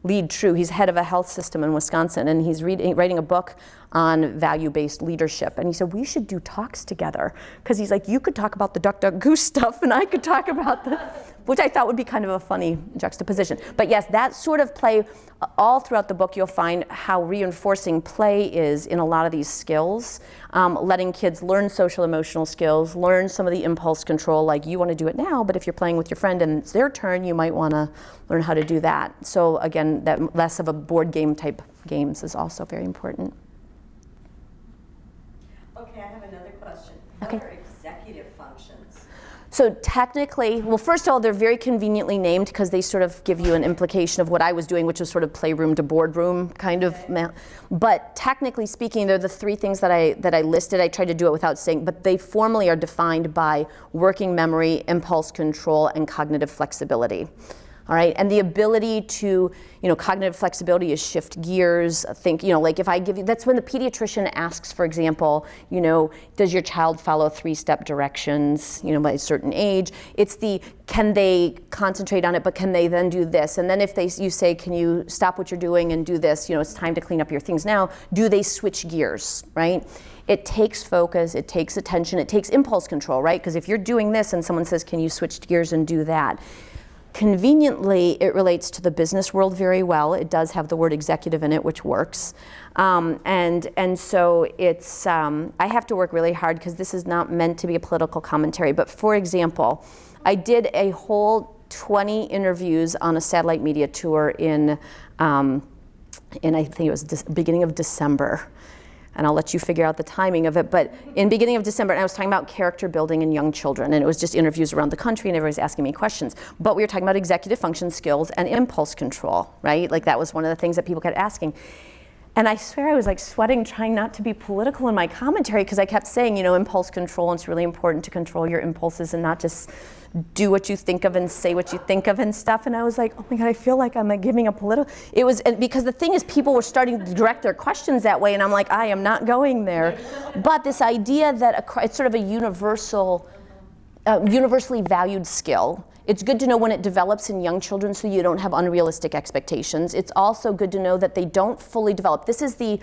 Lead True. He's head of a health system in Wisconsin, and he's writing a book on value-based leadership. And he said, we should do talks together. Because he's like, you could talk about the Duck, Duck, Goose stuff, and I could talk about which I thought would be kind of a funny juxtaposition. But yes, that sort of play, all throughout the book, you'll find how reinforcing play is in a lot of these skills. Letting kids learn social emotional skills, learn some of the impulse control, like you want to do it now, but if you're playing with your friend and it's their turn, you might want to learn how to do that. So again, that less of a board game type games is also very important. Okay, I have another question. Okay. What are executive functions? So technically, well, first of all, they're very conveniently named because they sort of give you an implication of what I was doing, which was sort of playroom to boardroom kind of. But technically speaking, they're the three things that I listed. I tried to do it without saying, but they formally are defined by working memory, impulse control, and cognitive flexibility. All right, and the ability to, cognitive flexibility is shift gears, think, like if I give you, that's when the pediatrician asks, for example, does your child follow 3-step directions, by a certain age? It's can they concentrate on it, but can they then do this? And then if you say, can you stop what you're doing and do this, it's time to clean up your things now, do they switch gears, right? It takes focus, it takes attention, it takes impulse control, right? Because if you're doing this and someone says, can you switch gears and do that? Conveniently, it relates to the business world very well. It does have the word executive in it, which works. And so it's, I have to work really hard because this is not meant to be a political commentary. But for example, I did a whole 20 interviews on a satellite media tour in I think it was beginning of December. And I'll let you figure out the timing of it, but in beginning of December, and I was talking about character building in young children, and it was just interviews around the country, and everybody's asking me questions. But we were talking about executive function skills and impulse control, right? Like that was one of the things that people kept asking. And I swear I was like sweating, trying not to be political in my commentary, because I kept saying, impulse control, and it's really important to control your impulses and not just do what you think of and say what you think of and stuff. And I was like, oh my God, I feel like I'm like giving a political, because the thing is people were starting to direct their questions that way, and I'm like, I am not going there. But this idea that it's sort of a universally valued skill. It's good to know when it develops in young children so you don't have unrealistic expectations. It's also good to know that they don't fully develop. This is the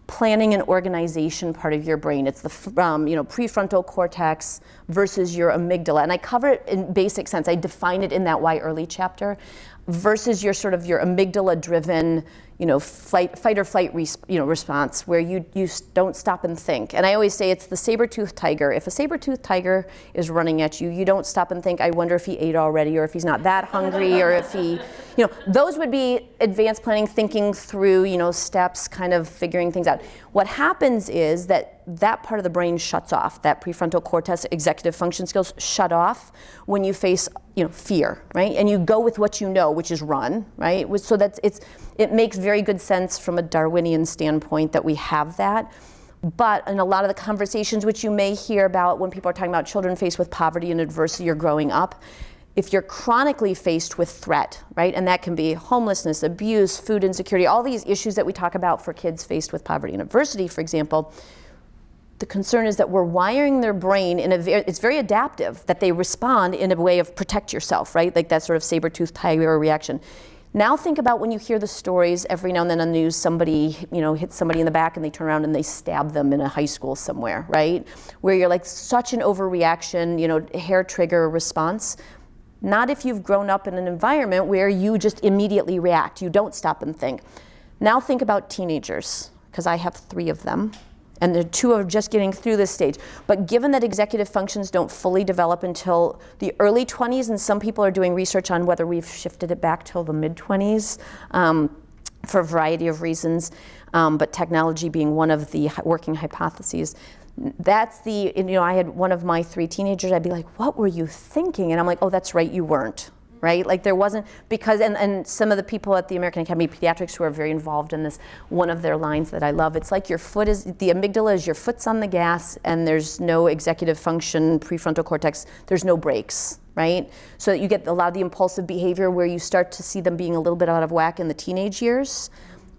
planning and organization part of your brain. It's the prefrontal cortex versus your amygdala. And I cover it in basic sense. I define it in that Why Early chapter versus your amygdala driven, fight or flight response where you don't stop and think. And I always say it's the saber-toothed tiger. If a saber-toothed tiger is running at you, you don't stop and think, I wonder if he ate already, or if he's not that hungry, or if he, those would be advanced planning, thinking through, steps, kind of figuring things out. What happens is that part of the brain shuts off. That prefrontal cortex, executive function skills shut off when you face, fear, right? And you go with what you know, which is run, right? So it makes very good sense from a Darwinian standpoint that we have that. But in a lot of the conversations which you may hear about when people are talking about children faced with poverty and adversity or growing up, if you're chronically faced with threat, right, and that can be homelessness, abuse, food insecurity, all these issues that we talk about for kids faced with poverty and adversity, for example, the concern is that we're wiring their brain it's very adaptive, that they respond in a way of protect yourself, right, like that sort of saber-toothed tiger reaction. Now think about when you hear the stories every now and then on the news, somebody, hits somebody in the back and they turn around and they stab them in a high school somewhere, right? Where you're like such an overreaction, hair trigger response. Not if you've grown up in an environment where you just immediately react. You don't stop and think. Now think about teenagers, because I have 3 of them. And the 2 are just getting through this stage. But given that executive functions don't fully develop until the early 20s, and some people are doing research on whether we've shifted it back till the mid-20s, for a variety of reasons, but technology being one of the working hypotheses. That's the, you know, I had one of my 3 teenagers, I'd be like, what were you thinking? And I'm like, oh, that's right, you weren't, right? Like there wasn't, because, and some of the people at the American Academy of Pediatrics who are very involved in this, one of their lines that I love, it's like your foot is, the amygdala is your foot's on the gas and there's no executive function, prefrontal cortex, there's no brakes, right? So that you get a lot of the impulsive behavior where you start to see them being a little bit out of whack in the teenage years,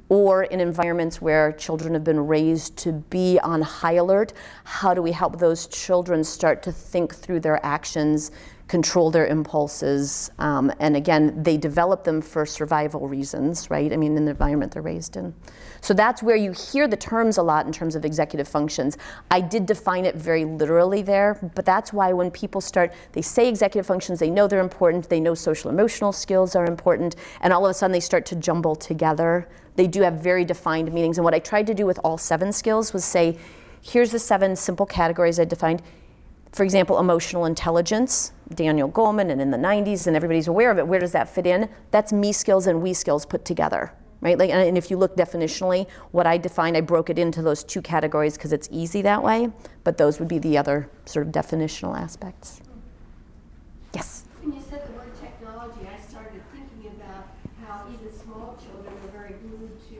or in environments where children have been raised to be on high alert. How do we help those children start to think through their actions, control their impulses, and again, they develop them for survival reasons, right? I mean, in the environment they're raised in. So that's where you hear the terms a lot in terms of executive functions. I did define it very literally there, but that's why when people start, they say executive functions, they know they're important, they know social emotional skills are important, and all of a sudden they start to jumble together. They do have very defined meanings, and what I tried to do with all 7 skills was say, here's the 7 simple categories I defined. For example, emotional intelligence, Daniel Goleman, and in the 90s, and everybody's aware of it, where does that fit in? That's me skills and we skills put together, right? Like, and if you look definitionally, what I defined, I broke it into those 2 categories because it's easy that way, but those would be the other sort of definitional aspects. Yes? When you said the word technology, I started thinking about how even small children are very glued to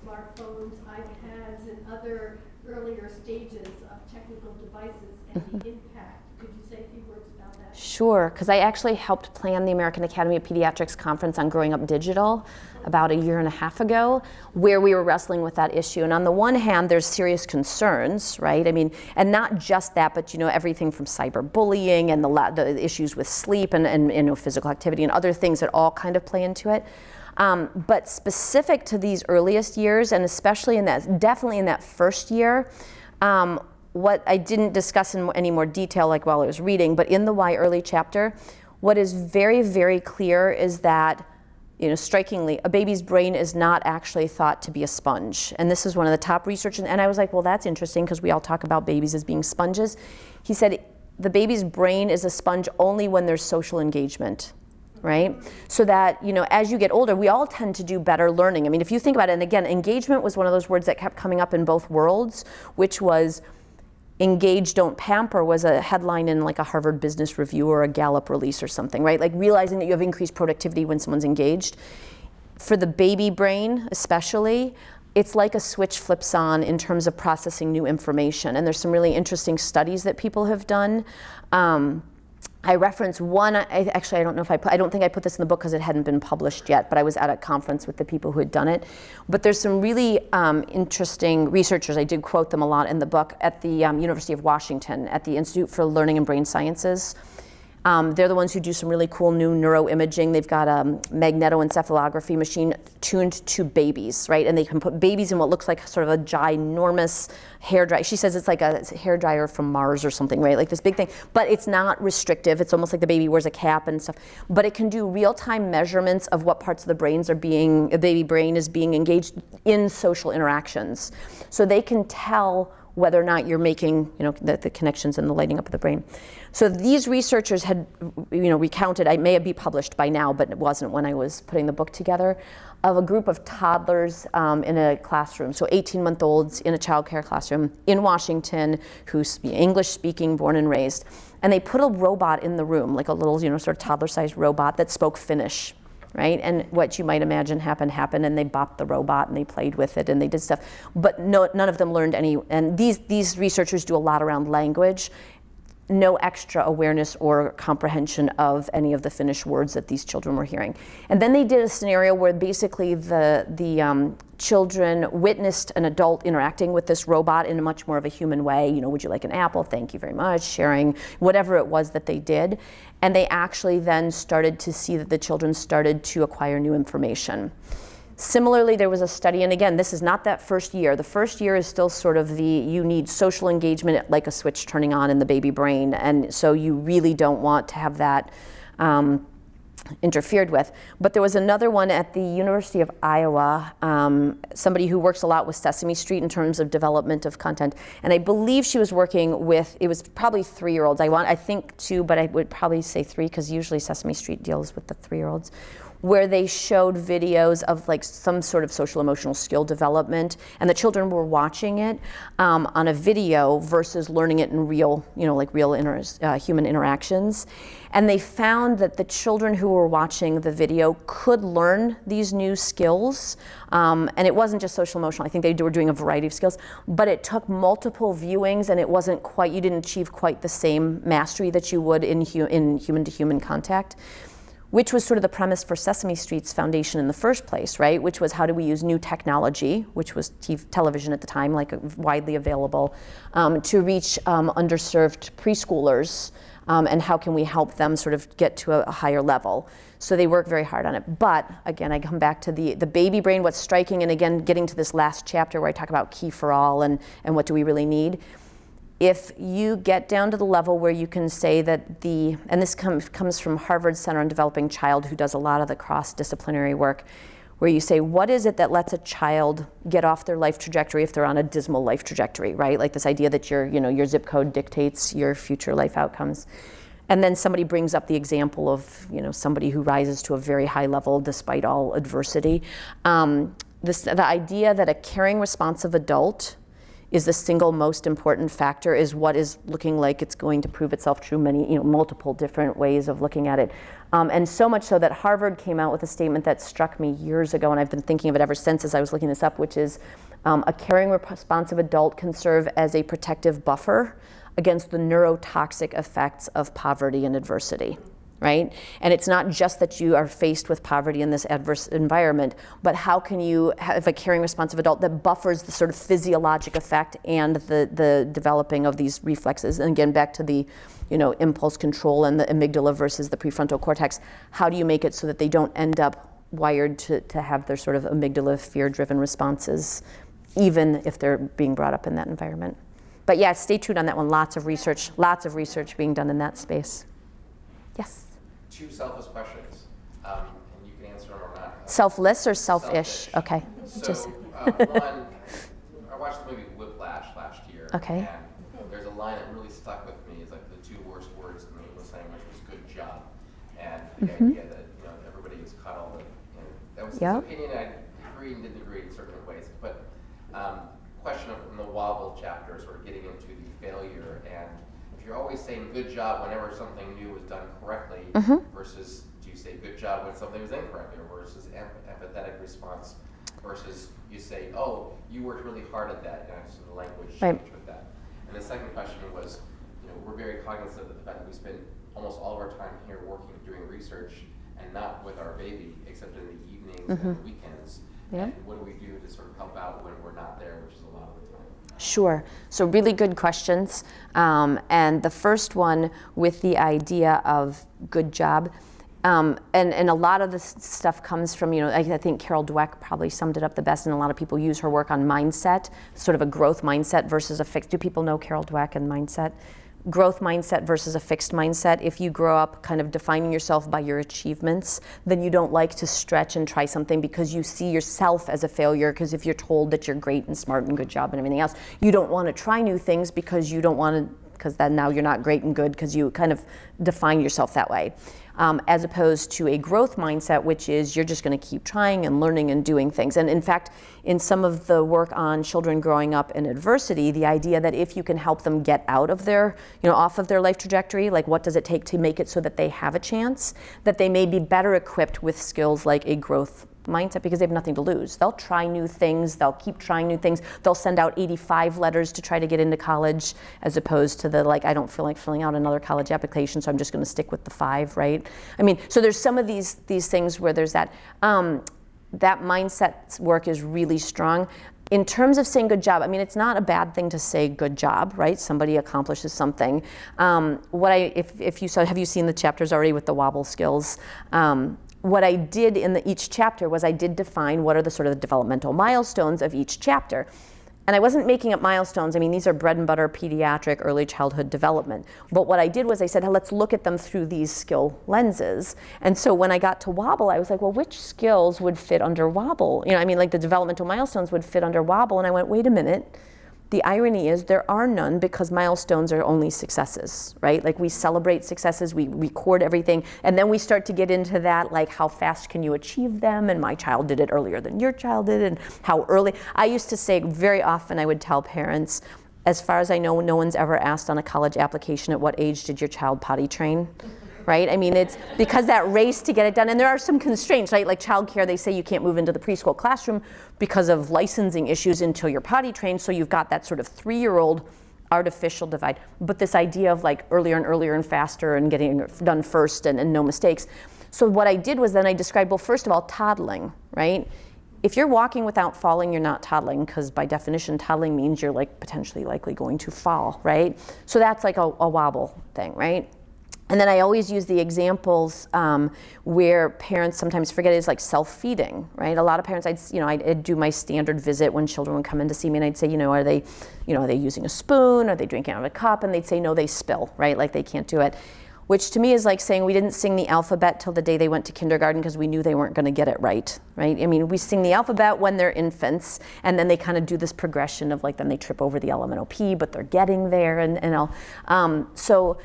smartphones, iPads, and other earlier stages of technical devices and the impact. Could you say a few words about that? Sure, because I actually helped plan the American Academy of Pediatrics conference on growing up digital about 1.5 years ago, where we were wrestling with that issue. And on the one hand, there's serious concerns, right? I mean, and not just that, but you know, everything from cyberbullying and the issues with sleep and you know, physical activity and other things that all kind of play into it. But specific to these earliest years, and especially in that, definitely in that first year, what I didn't discuss in any more detail, like while I was reading, but in the Why Early chapter, what is very, very clear is that, you know, strikingly, a baby's brain is not actually thought to be a sponge. And this is one of the top research, and I was like, well, that's interesting because we all talk about babies as being sponges. He said the baby's brain is a sponge only when there's social engagement, right? So that, you know, as you get older, we all tend to do better learning. I mean, if you think about it, and again, engagement was one of those words that kept coming up in both worlds, which was engage, don't pamper was a headline in like a Harvard Business Review or a Gallup release or something, right? Like realizing that you have increased productivity when someone's engaged. For the baby brain especially, it's like a switch flips on in terms of processing new information. And there's some really interesting studies that people have done. I reference one, I don't know if I don't think I put this in the book because it hadn't been published yet, but I was at a conference with the people who had done it. But there's some really interesting researchers, I did quote them a lot in the book, at the University of Washington, at the Institute for Learning and Brain Sciences. They're the ones who do some really cool new neuroimaging. They've got a magnetoencephalography machine tuned to babies, right? And they can put babies in what looks like sort of a ginormous hairdryer. She says it's like a hairdryer from Mars or something, right? Like this big thing. But it's not restrictive. It's almost like the baby wears a cap and stuff. But it can do real-time measurements of what parts of the baby brain is being engaged in social interactions. So they can tell whether or not you're making, you know, the connections and the lighting up of the brain. So these researchers had, you know, recounted, it may be published by now, but it wasn't when I was putting the book together, of a group of toddlers in a classroom, so 18-month-olds in a childcare classroom in Washington, who's English speaking, born and raised. And they put a robot in the room, like a little, you know, sort of toddler-sized robot that spoke Finnish. Right, and what you might imagine happened, and they bopped the robot and they played with it and they did stuff, but none of them learned any. And these researchers do a lot around language, no extra awareness or comprehension of any of the Finnish words that these children were hearing. And then they did a scenario where basically the children witnessed an adult interacting with this robot in a much more of a human way. You know, would you like an apple? Thank you very much. Sharing, whatever it was that they did. And they actually then started to see that the children started to acquire new information. Similarly, there was a study, and again, this is not that first year. The first year is still sort of you need social engagement like a switch turning on in the baby brain, and so you really don't want to have that interfered with. But there was another one at the University of Iowa, somebody who works a lot with Sesame Street in terms of development of content, and I believe she was working with, it was probably 3-year-olds. I think 2, but I would probably say 3 because usually Sesame Street deals with the 3-year-olds, where they showed videos of like some sort of social emotional skill development, and the children were watching it on a video versus learning it in real, like real human interactions. And they found that the children who were watching the video could learn these new skills. And it wasn't just social emotional. I think they were doing a variety of skills, but it took multiple viewings, and it wasn't quite, you didn't achieve quite the same mastery that you would in human to human contact, which was sort of the premise for Sesame Street's foundation in the first place, right? Which was, how do we use new technology, which was television at the time, like widely available, to reach underserved preschoolers, and how can we help them sort of get to a higher level? So they work very hard on it. But again, I come back to the baby brain, what's striking, and again, getting to this last chapter where I talk about key for all and what do we really need. If you get down to the level where you can say that and this comes from Harvard Center on Developing Child, who does a lot of the cross-disciplinary work, where you say, what is it that lets a child get off their life trajectory if they're on a dismal life trajectory, right? Like this idea that your zip code dictates your future life outcomes. And then somebody brings up the example of, somebody who rises to a very high level despite all adversity. The idea that a caring, responsive adult is the single most important factor is what is looking like it's going to prove itself true many, multiple different ways of looking at it. And so much so that Harvard came out with a statement that struck me years ago, and I've been thinking of it ever since as I was looking this up, which is a caring, responsive adult can serve as a protective buffer against the neurotoxic effects of poverty and adversity. Right? And it's not just that you are faced with poverty in this adverse environment, but how can you have a caring, responsive adult that buffers the sort of physiologic effect and the developing of these reflexes? And again, back to the, impulse control and the amygdala versus the prefrontal cortex. How do you make it so that they don't end up wired to have their sort of amygdala fear-driven responses, even if they're being brought up in that environment? But yeah, stay tuned on that one. Lots of research being done in that space. Yes? 2 selfish questions, and you can answer them or not. Selfless or selfish? Okay. So, one, I watched the movie Whiplash last year. Okay. And there's a line that really stuck with me. It's like the 2 worst words in the English language was "good job," and the idea that everybody was cuddled. And that was his opinion. I agreed and didn't agree in certain ways. But question in the wobble chapter, sort of getting into the failure, and if you're always saying good job whenever something new was done correctly, versus do you say good job when something was incorrect, or versus empathetic response, versus you say, oh, you worked really hard at that, so the language change with that. And the second question was, we're very cognizant of the fact that we spend almost all of our time here working, doing research, and not with our baby, except in the evenings and the weekends. And what do we do to sort of help out when we're not there, which is a lot of the time? Sure. So really good questions. And the first one with the idea of good job. And a lot of this stuff comes from, I think Carol Dweck probably summed it up the best, and a lot of people use her work on mindset, sort of a growth mindset versus a fixed. Do people know Carol Dweck and mindset? Growth mindset versus a fixed mindset. If you grow up kind of defining yourself by your achievements, then you don't like to stretch and try something because you see yourself as a failure, because if you're told that you're great and smart and good job and everything else, you don't want to try new things because you don't want to, because then now you're not great and good because you kind of define yourself that way. As opposed to a growth mindset, which is you're just going to keep trying and learning and doing things. And in fact, in some of the work on children growing up in adversity, the idea that if you can help them get out of their, off of their life trajectory, like what does it take to make it so that they have a chance, that they may be better equipped with skills like a growth mindset because they have nothing to lose. They'll try new things, they'll keep trying new things, they'll send out 85 letters to try to get into college as opposed to the I don't feel like filling out another college application, so I'm just going to stick with the 5, right? I mean, so there's some of these things where there's that mindset work is really strong. In terms of saying good job, I mean, it's not a bad thing to say good job, right? Somebody accomplishes something. If you saw, have you seen the chapters already with the wobble skills? What I did in each chapter was I did define what are the sort of developmental milestones of each chapter. And I wasn't making up milestones. I mean, these are bread and butter pediatric early childhood development. But what I did was I said, let's look at them through these skill lenses. And so when I got to wobble, I was like, well, which skills would fit under wobble? The developmental milestones would fit under wobble. And I went, wait a minute. The irony is there are none because milestones are only successes, right? Like we celebrate successes, we record everything, and then we start to get into that, like how fast can you achieve them, and my child did it earlier than your child did, and how early. I used to say very often, I would tell parents, as far as I know, no one's ever asked on a college application, at what age did your child potty train? Right? I mean, it's because that race to get it done, and there are some constraints, right? Like childcare, they say you can't move into the preschool classroom because of licensing issues until you're potty trained, so you've got that sort of 3-year-old artificial divide. But this idea of like earlier and earlier and faster and getting it done first and no mistakes. So what I did was then I described, well, first of all, toddling, right? If you're walking without falling, you're not toddling, because by definition, toddling means you're like potentially likely going to fall, right? So that's like a wobble thing, right? And then I always use the examples where parents sometimes forget is like self-feeding, right? A lot of parents, I'd do my standard visit when children would come in to see me, and I'd say, are they using a spoon? Are they drinking out of a cup? And they'd say, no, they spill, right? Like they can't do it. Which to me is like saying we didn't sing the alphabet till the day they went to kindergarten because we knew they weren't going to get it right? I mean, we sing the alphabet when they're infants, and then they kind of do this progression of like, then they trip over the elemental P, but they're getting there and all. So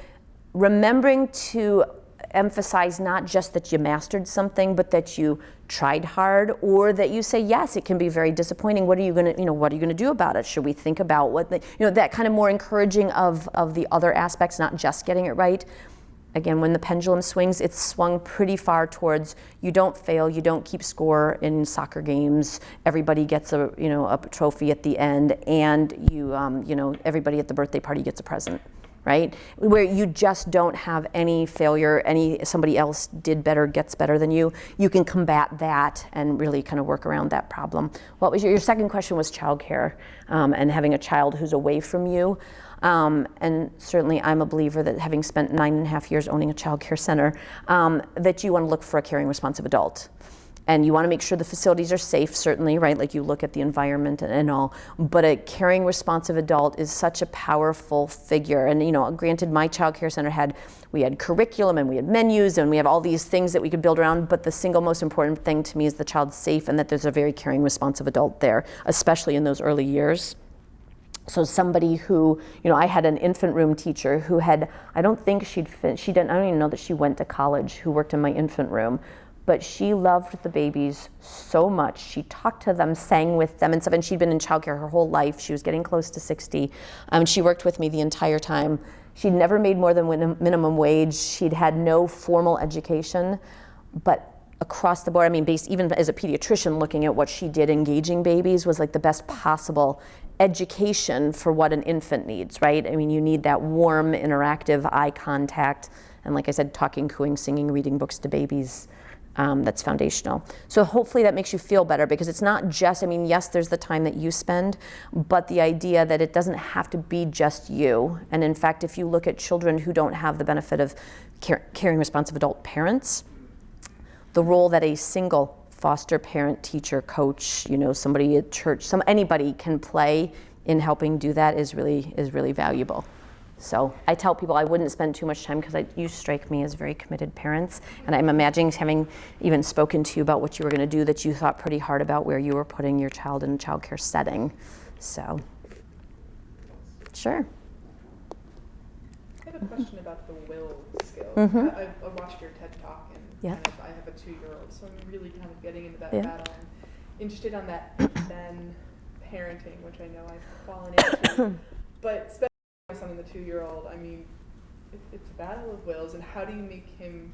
remembering to emphasize not just that you mastered something, but that you tried hard, or that you say, yes, it can be very disappointing. What are you going to do about it? Should we think about what, that kind of more encouraging of the other aspects, not just getting it right. Again, when the pendulum swings, it's swung pretty far towards you don't fail, you don't keep score in soccer games, everybody gets a trophy at the end, and everybody at the birthday party gets a present. Right? Where you just don't have any failure, somebody else did better, gets better than you. You can combat that and really kind of work around that problem. What was your second question was childcare, and having a child who's away from you. And certainly I'm a believer that having spent 9.5 years owning a childcare center, that you want to look for a caring, responsive adult. And you want to make sure the facilities are safe, certainly, right? Like you look at the environment and all. But a caring, responsive adult is such a powerful figure. And granted, my child care center we had curriculum and we had menus and we have all these things that we could build around. But the single most important thing to me is the child's safe and that there's a very caring, responsive adult there, especially in those early years. So somebody who, I had an infant room teacher who I don't even know that she went to college, who worked in my infant room. But she loved the babies so much. She talked to them, sang with them and stuff, and she'd been in childcare her whole life. She was getting close to 60. She worked with me the entire time. She'd never made more than minimum wage. She'd had no formal education, but across the board, based even as a pediatrician, looking at what she did engaging babies was like the best possible education for what an infant needs, right? You need that warm, interactive eye contact, and like I said, talking, cooing, singing, reading books to babies. That's foundational. So hopefully that makes you feel better, because it's not just, yes, there's the time that you spend, but the idea that it doesn't have to be just you. And in fact, if you look at children who don't have the benefit of caring, responsive adult parents, the role that a single foster parent, teacher, coach, somebody at church, anybody can play in helping do that is really valuable. So I tell people I wouldn't spend too much time, because you strike me as very committed parents, and I'm imagining, having even spoken to you about what you were going to do, that you thought pretty hard about where you were putting your child in a child care setting. So, sure. I have a question about the will skill. Mm-hmm. I watched your TED Talk, and Yeah. I have a 2-year-old, so I'm really kind of getting into that Yeah. battle. I'm interested on that then parenting, which I know I've fallen into, but especially my son and the 2-year-old, it's a battle of wills, and how do you make him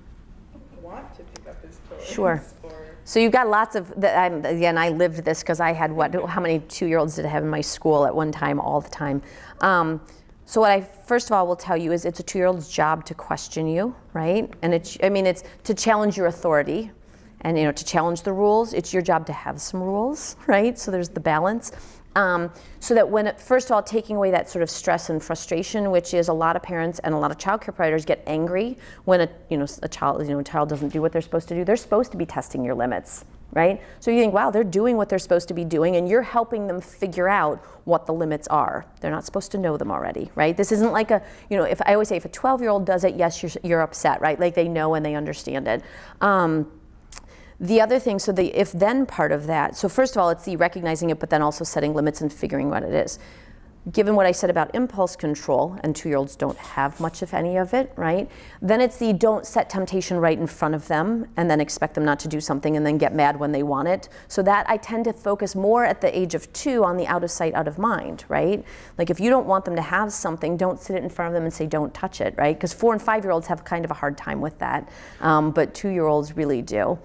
want to pick up his toys? Sure. So you've got lots of, again, I lived this because I had how many 2-year-olds did I have in my school at one time, all the time. So what I first of all will tell you is it's a 2-year-old's job to question you, right? And it's to challenge your authority, and to challenge the rules. It's your job to have some rules, right? So there's the balance. So that first of all, taking away that sort of stress and frustration, which is a lot of parents and a lot of childcare providers get angry when a child doesn't do what they're supposed to do. They're supposed to be testing your limits, right? So you think, wow, they're doing what they're supposed to be doing, and you're helping them figure out what the limits are. They're not supposed to know them already, right? This isn't like if I always say, if a 12-year-old does it, yes, you're upset, right? Like they know and they understand it. The other thing, so the if-then part of that, so first of all, it's the recognizing it, but then also setting limits and figuring what it is. given what I said about impulse control, and 2-year-olds don't have much, if any, of it, right? Then it's the don't set temptation right in front of them and then expect them not to do something and then get mad when they want it. So that I tend to focus more at the age of 2 on the out of sight, out of mind, right? Like if you don't want them to have something, don't sit it in front of them and say, don't touch it, right? Because 4 and 5-year-olds have kind of a hard time with that, but 2-year-olds really do.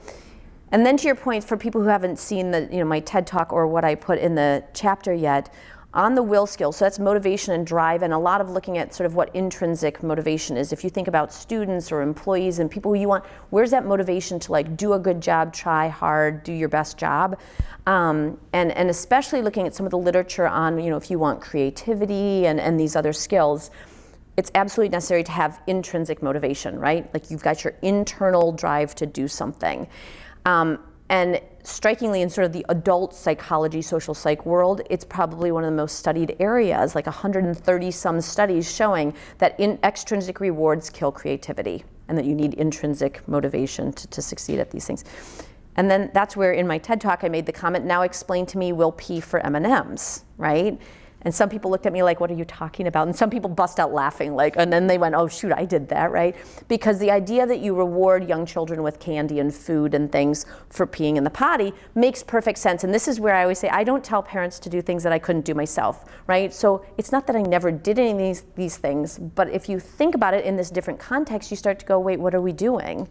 And then to your point, for people who haven't seen my TED Talk or what I put in the chapter yet, on the will skills, so that's motivation and drive, and a lot of looking at sort of what intrinsic motivation is. If you think about students or employees and people who you want, where's that motivation to like do a good job, try hard, do your best job? And especially looking at some of the literature on, if you want creativity and these other skills, it's absolutely necessary to have intrinsic motivation, right? Like you've got your internal drive to do something. And strikingly, in sort of the adult psychology, social psych world, it's probably one of the most studied areas, like 130 some studies showing that extrinsic rewards kill creativity and that you need intrinsic motivation to succeed at these things. And then that's where in my TED Talk I made the comment, now explain to me will P for M&Ms, right? And some people looked at me like, what are you talking about? And some people bust out laughing, and then they went, oh shoot, I did that, right? Because the idea that you reward young children with candy and food and things for peeing in the potty makes perfect sense. And this is where I always say, I don't tell parents to do things that I couldn't do myself, right? So it's not that I never did any of these things, but if you think about it in this different context, you start to go, wait, what are we doing?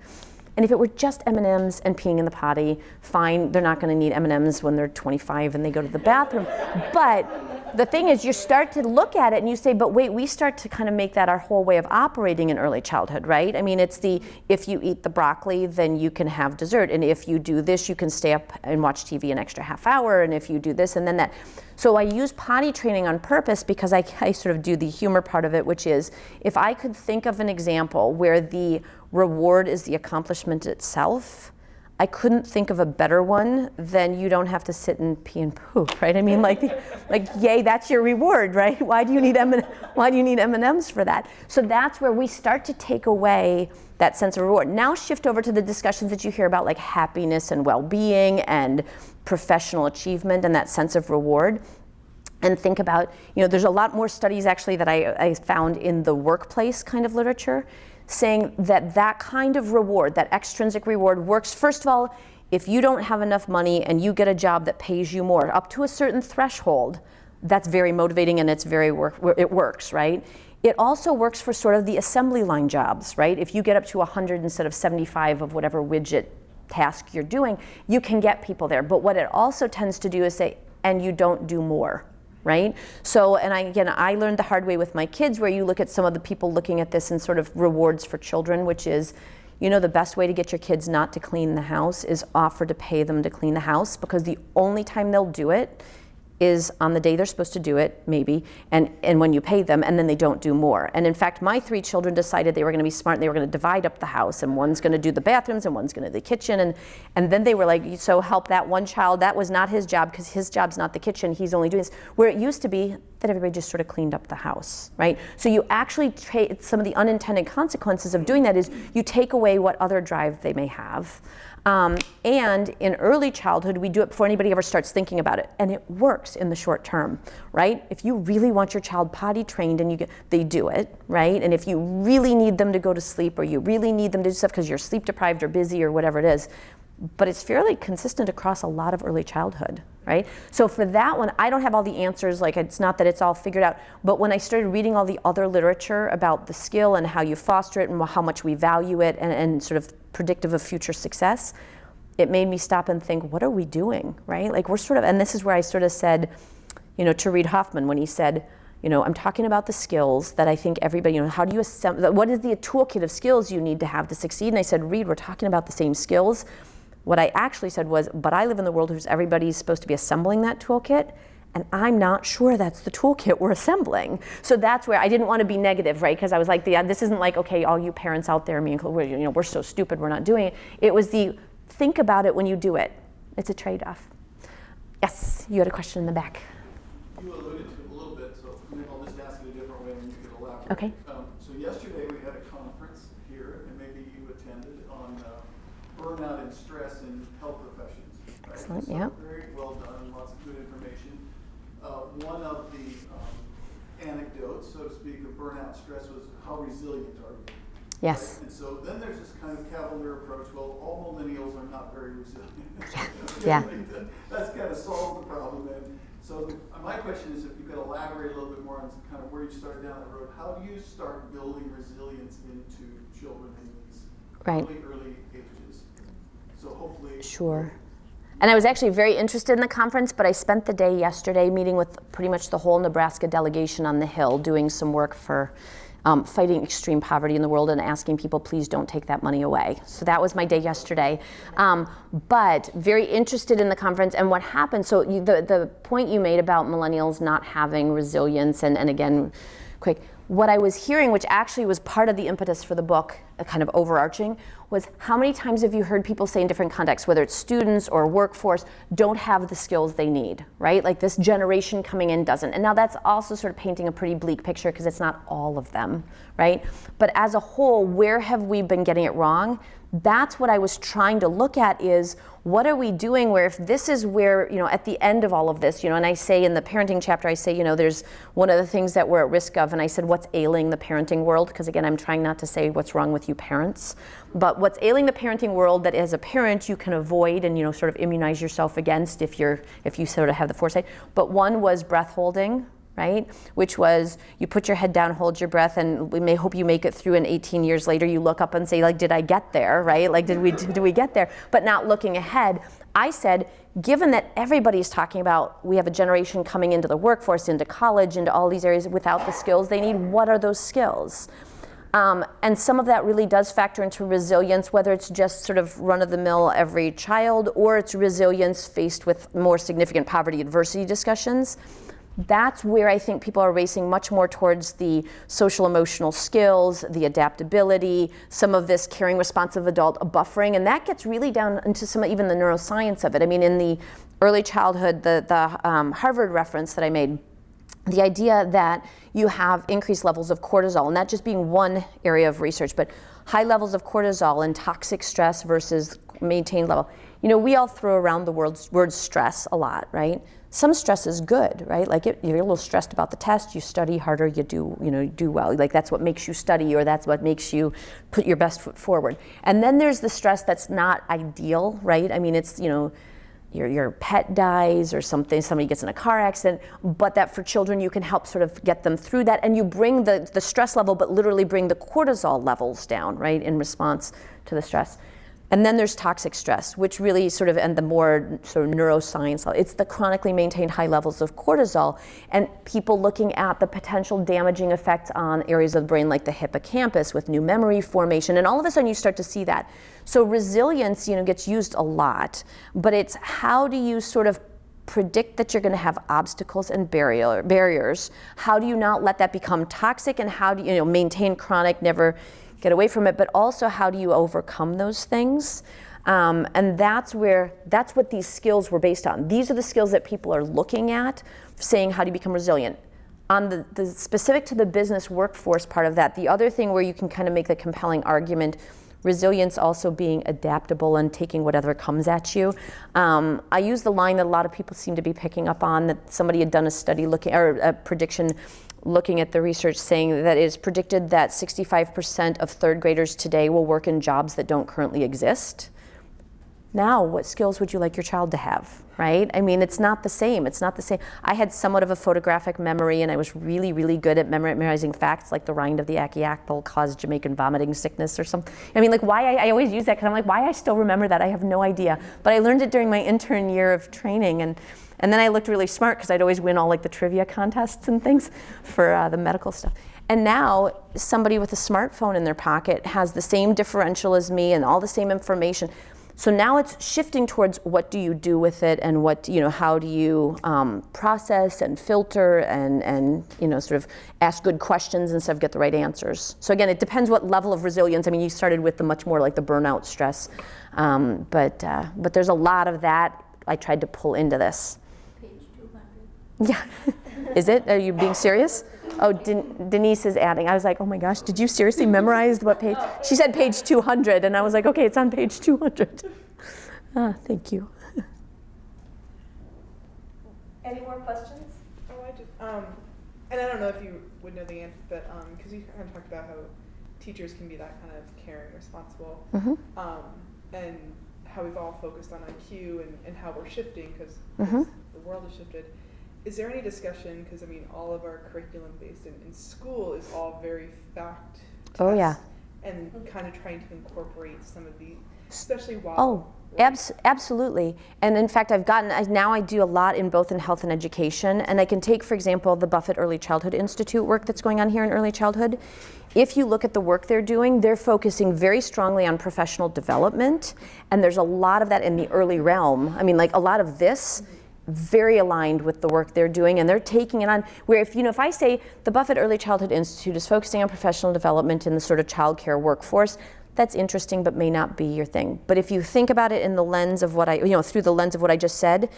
And if it were just M&Ms and peeing in the potty, fine, they're not going to need M&Ms when they're 25 and they go to the bathroom. But the thing is, you start to look at it and you say, but wait, we start to kind of make that our whole way of operating in early childhood, right? I mean, it's if you eat the broccoli, then you can have dessert. And if you do this, you can stay up and watch TV an extra half hour. And if you do this and then that. So I use potty training on purpose because I sort of do the humor part of it, which is if I could think of an example where the reward is the accomplishment itself, I couldn't think of a better one than you don't have to sit and pee and poop, right? I mean, like yay, that's your reward, right? Why do you need M&Ms for that? So that's where we start to take away that sense of reward. Now shift over to the discussions that you hear about like happiness and well-being and professional achievement and that sense of reward. And think about, there's a lot more studies actually that I found in the workplace kind of literature saying that kind of reward, that extrinsic reward works, first of all, if you don't have enough money and you get a job that pays you more, up to a certain threshold, that's very motivating and it works, right? It also works for sort of the assembly line jobs, right? If you get up to 100 instead of 75 of whatever widget task you're doing, you can get people there. But what it also tends to do is say, and you don't do more. Right? So, and I learned the hard way with my kids where you look at some of the people looking at this and sort of rewards for children, which is, the best way to get your kids not to clean the house is offer to pay them to clean the house because the only time they'll do it is on the day they're supposed to do it, maybe, and when you pay them, and then they don't do more. And in fact, my 3 children decided they were going to be smart and they were going to divide up the house, and one's going to do the bathrooms and one's going to do the kitchen, and then they were like, so help that one child, that was not his job because his job's not the kitchen, he's only doing this. Where it used to be that everybody just sort of cleaned up the house, right? So you actually some of the unintended consequences of doing that is you take away what other drive they may have. And in early childhood, we do it before anybody ever starts thinking about it. And it works in the short term, right? If you really want your child potty trained and they do it, right? And if you really need them to go to sleep or you really need them to do stuff because you're sleep deprived or busy or whatever it is, but it's fairly consistent across a lot of early childhood, right? So for that one, I don't have all the answers, like it's not that it's all figured out, but when I started reading all the other literature about the skill and how you foster it and how much we value it and sort of predictive of future success, it made me stop and think, what are we doing, right? Like we're sort of, and this is where I sort of said, to Reid Hoffman when he said, I'm talking about the skills that I think everybody, how do you assemble, what is the toolkit of skills you need to have to succeed? And I said, Reid, we're talking about the same skills. What I actually said was, but I live in the world where everybody's supposed to be assembling that toolkit, and I'm not sure that's the toolkit we're assembling. So that's where I didn't want to be negative, right? Because I was like, this isn't like, okay, all you parents out there, me included, we're so stupid, we're not doing it. It was think about it when you do it. It's a trade-off. Yes, you had a question in the back. You alluded to it a little bit, so maybe I'll just ask it a different way and you can elaborate. Okay. So yesterday we had a conference here, and maybe you attended, on burnout and stress in health professions. Right? Excellent, so yeah. Very well done, lots of good information. One of the anecdote, so to speak, of burnout stress was how resilient are you? Yes. Right? And so then there's this kind of cavalier approach, well, all millennials are not very resilient. Yeah. That's kind of solves the problem then. So my question is, if you could elaborate a little bit more on kind of where you started down that road, how do you start building resilience into children in these early ages? So hopefully. Sure. And I was actually very interested in the conference, but I spent the day yesterday meeting with pretty much the whole Nebraska delegation on the Hill, doing some work for fighting extreme poverty in the world and asking people, please don't take that money away. So that was my day yesterday. But very interested in the conference and what happened. So the point you made about millennials not having resilience, and again, quick, what I was hearing, which actually was part of the impetus for the book, kind of overarching, was how many times have you heard people say in different contexts, whether it's students or workforce, don't have the skills they need, right? Like this generation coming in doesn't. And now that's also sort of painting a pretty bleak picture because it's not all of them, right? But as a whole, where have we been getting it wrong? That's what I was trying to look at, is what are we doing where, if this is where, at the end of all of this, and I say in the parenting chapter, I say, there's one of the things that we're at risk of, and I said, what's ailing the parenting world? Because again, I'm trying not to say what's wrong with you parents, but what's ailing the parenting world that as a parent you can avoid and, sort of immunize yourself against if you sort of have the foresight. But one was breath holding, right? Which was, you put your head down, hold your breath, and we may hope you make it through, and 18 years later you look up and say, like, did I get there, right? Like, did we get there? But not looking ahead. I said, given that everybody's talking about we have a generation coming into the workforce, into college, into all these areas without the skills they need, what are those skills? And some of that really does factor into resilience, whether it's just sort of run-of-the-mill every child, or it's resilience faced with more significant poverty adversity discussions. That's where I think people are racing much more towards the social emotional skills, the adaptability, some of this caring, responsive adult buffering, and that gets really down into some even the neuroscience of it. I mean, in the early childhood, the Harvard reference that I made, the idea that you have increased levels of cortisol, and that just being one area of research, but high levels of cortisol and toxic stress versus maintained level. We all throw around the word stress a lot, right? Some stress is good, right? Like you're a little stressed about the test, you study harder, you do well. Like that's what makes you study, or that's what makes you put your best foot forward. And then there's the stress that's not ideal, right? I mean, it's, your pet dies or something, somebody gets in a car accident, but that for children you can help sort of get them through that, and you bring the stress level, but literally bring the cortisol levels down, right, in response to the stress. And then there's toxic stress, which really sort of, and the more sort of neuroscience, it's the chronically maintained high levels of cortisol, and people looking at the potential damaging effects on areas of the brain like the hippocampus with new memory formation, and all of a sudden you start to see that. So resilience, gets used a lot, but it's how do you sort of predict that you're going to have obstacles and barriers? How do you not let that become toxic, and how do you maintain chronic, never get away from it, but also how do you overcome those things? And that's what these skills were based on. These are the skills that people are looking at, saying how do you become resilient. On the specific to the business workforce part of that, the other thing where you can kind of make the compelling argument, resilience also being adaptable and taking whatever comes at you. I use the line that a lot of people seem to be picking up on, that somebody had done a study or a prediction looking at the research saying that it is predicted that 65% of third graders today will work in jobs that don't currently exist. Now, what skills would you like your child to have, right? I mean, it's not the same. I had somewhat of a photographic memory, and I was really, really good at memorizing facts, like the rind of the ackee apple caused Jamaican vomiting sickness or something. I mean, like why I always use that, because I'm like, why I still remember that, I have no idea. But I learned it during my intern year of training, and then I looked really smart because I'd always win all like the trivia contests and things for the medical stuff. And now somebody with a smartphone in their pocket has the same differential as me and all the same information. So now it's shifting towards what do you do with it, and how do you process and filter and sort of ask good questions instead of get the right answers. So again, it depends what level of resilience. I mean, you started with the much more like the burnout stress, but there's a lot of that I tried to pull into this. Page 200. Yeah. Is it? Are you being serious? Oh, Denise is adding. I was like, oh my gosh, did you seriously memorize what page? She said page 200, and I was like, okay, it's on page 200. Thank you. Any more questions? Oh, and I don't know if you would know the answer, but because you kind of talked about how teachers can be that kind of caring, responsible, and how we've all focused on IQ and how we're shifting because the world has shifted. Is there any discussion, because I mean all of our curriculum based in school is all very fact tests and kind of trying to incorporate some of the, especially while absolutely. And in fact, now I do a lot in both in health and education. And I can take, for example, the Buffett Early Childhood Institute work that's going on here in early childhood. If you look at the work they're doing, they're focusing very strongly on professional development. And there's a lot of that in the early realm. I mean, like a lot of this, very aligned with the work they're doing, and they're taking it on, where if I say the Buffett Early Childhood Institute is focusing on professional development in the sort of childcare workforce, that's interesting but may not be your thing. But if you think about it in the lens of what through the lens of what I just said,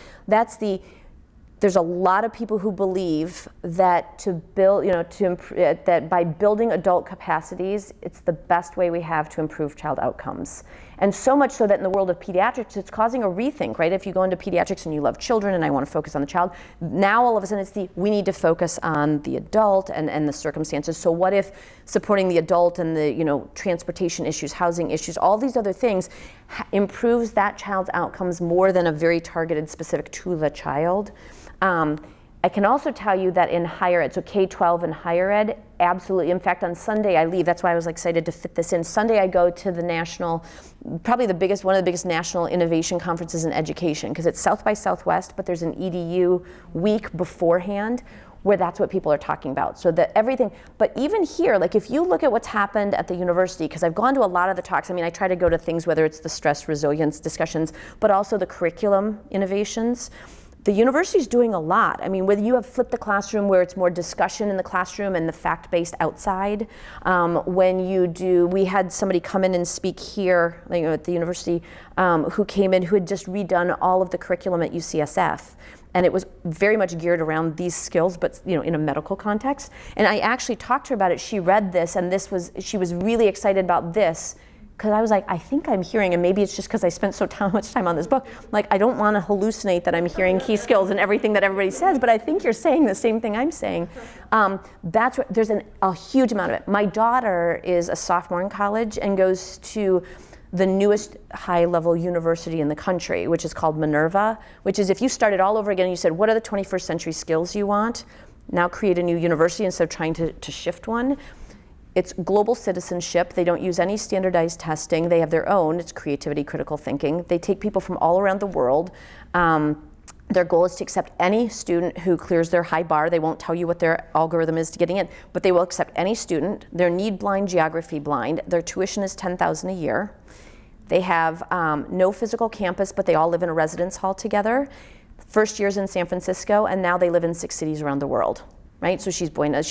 there's a lot of people who believe that to build, that by building adult capacities, it's the best way we have to improve child outcomes. And so much so that in the world of pediatrics, it's causing a rethink, right? If you go into pediatrics and you love children and I want to focus on the child, now all of a sudden we need to focus on the adult and the circumstances. So what if supporting the adult and the, transportation issues, housing issues, all these other things improves that child's outcomes more than a very targeted specific to the child? I can also tell you that in higher ed, so K-12 and higher ed, absolutely. In fact, on Sunday I leave. That's why I was excited to fit this in. Sunday I go to the national, probably one of the biggest national innovation conferences in education, because it's South by Southwest, but there's an EDU week beforehand where that's what people are talking about. So that everything, but even here, like if you look at what's happened at the university, because I've gone to a lot of the talks, I mean, I try to go to things, whether it's the stress resilience discussions, but also the curriculum innovations. The university's doing a lot. I mean, whether you have flipped the classroom where it's more discussion in the classroom and the fact-based outside. We had somebody come in and speak here at the university who came in who had just redone all of the curriculum at UCSF. And it was very much geared around these skills, but in a medical context. And I actually talked to her about it. She read this, and she was really excited about this. Because I was like, I think I'm hearing, and maybe it's just because I spent so much time on this book, like I don't want to hallucinate that I'm hearing key skills and everything that everybody says, but I think you're saying the same thing I'm saying. There's a huge amount of it. My daughter is a sophomore in college and goes to the newest high-level university in the country, which is called Minerva, which is if you started all over again and you said, what are the 21st century skills you want? Now create a new university instead of trying to shift one. It's global citizenship. They don't use any standardized testing. They have their own. It's creativity, critical thinking. They take people from all around the world. Their goal is to accept any student who clears their high bar. They won't tell you what their algorithm is to getting in, but they will accept any student. They're need blind, geography blind. Their tuition is $10,000 a year. They have no physical campus, but they all live in a residence hall together. First year's in San Francisco, and now they live in 6 cities around the world. Right, so she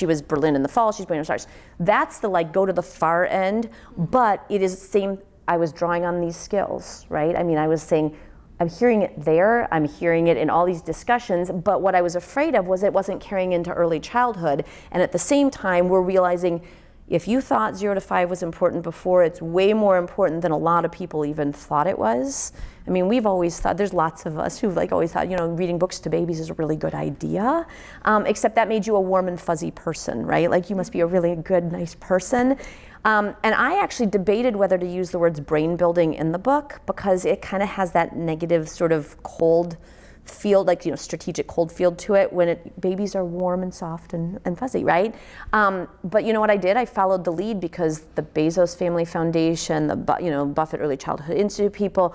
was Berlin in the fall, she's Buenos Aires. That's the go to the far end, but it is the same. I was drawing on these skills, right? I mean, I was saying, I'm hearing it there, I'm hearing it in all these discussions, but what I was afraid of was it wasn't carrying into early childhood. And at the same time, we're realizing if you thought 0 to 5 was important before, it's way more important than a lot of people even thought it was. I mean, we've always thought, there's lots of us who've always thought, reading books to babies is a really good idea, except that made you a warm and fuzzy person, right? Like you must be a really good, nice person. And I actually debated whether to use the words brain building in the book because it kind of has that negative sort of cold field, strategic cold field to it when babies are warm and soft and fuzzy, right? But you know what I did? I followed the lead because the Bezos Family Foundation, the Buffett Early Childhood Institute people,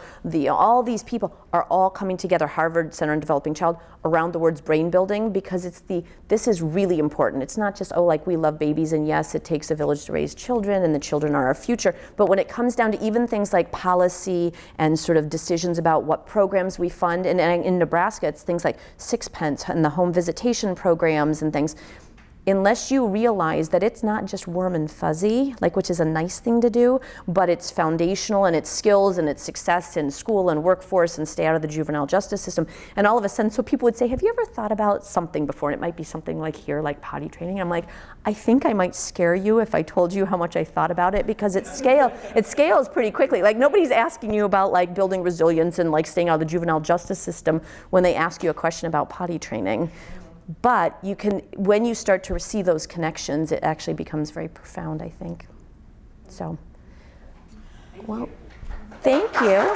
all these people are all coming together, Harvard Center on Developing Child, around the words brain building because this is really important. It's not just, we love babies and yes, it takes a village to raise children and the children are our future. But when it comes down to even things like policy and sort of decisions about what programs we fund, and in Nebraska, it's things like Sixpence and the home visitation programs and things. Unless you realize that it's not just warm and fuzzy, which is a nice thing to do, but it's foundational and it's skills and it's success in school and workforce and stay out of the juvenile justice system. And all of a sudden, so people would say, have you ever thought about something before? And it might be something like here, like potty training. I'm like, I think I might scare you if I told you how much I thought about it because it scales pretty quickly. Nobody's asking you about building resilience and staying out of the juvenile justice system when they ask you a question about potty training. But you can, when you start to see those connections, it actually becomes very profound, I think. So, well, thank you.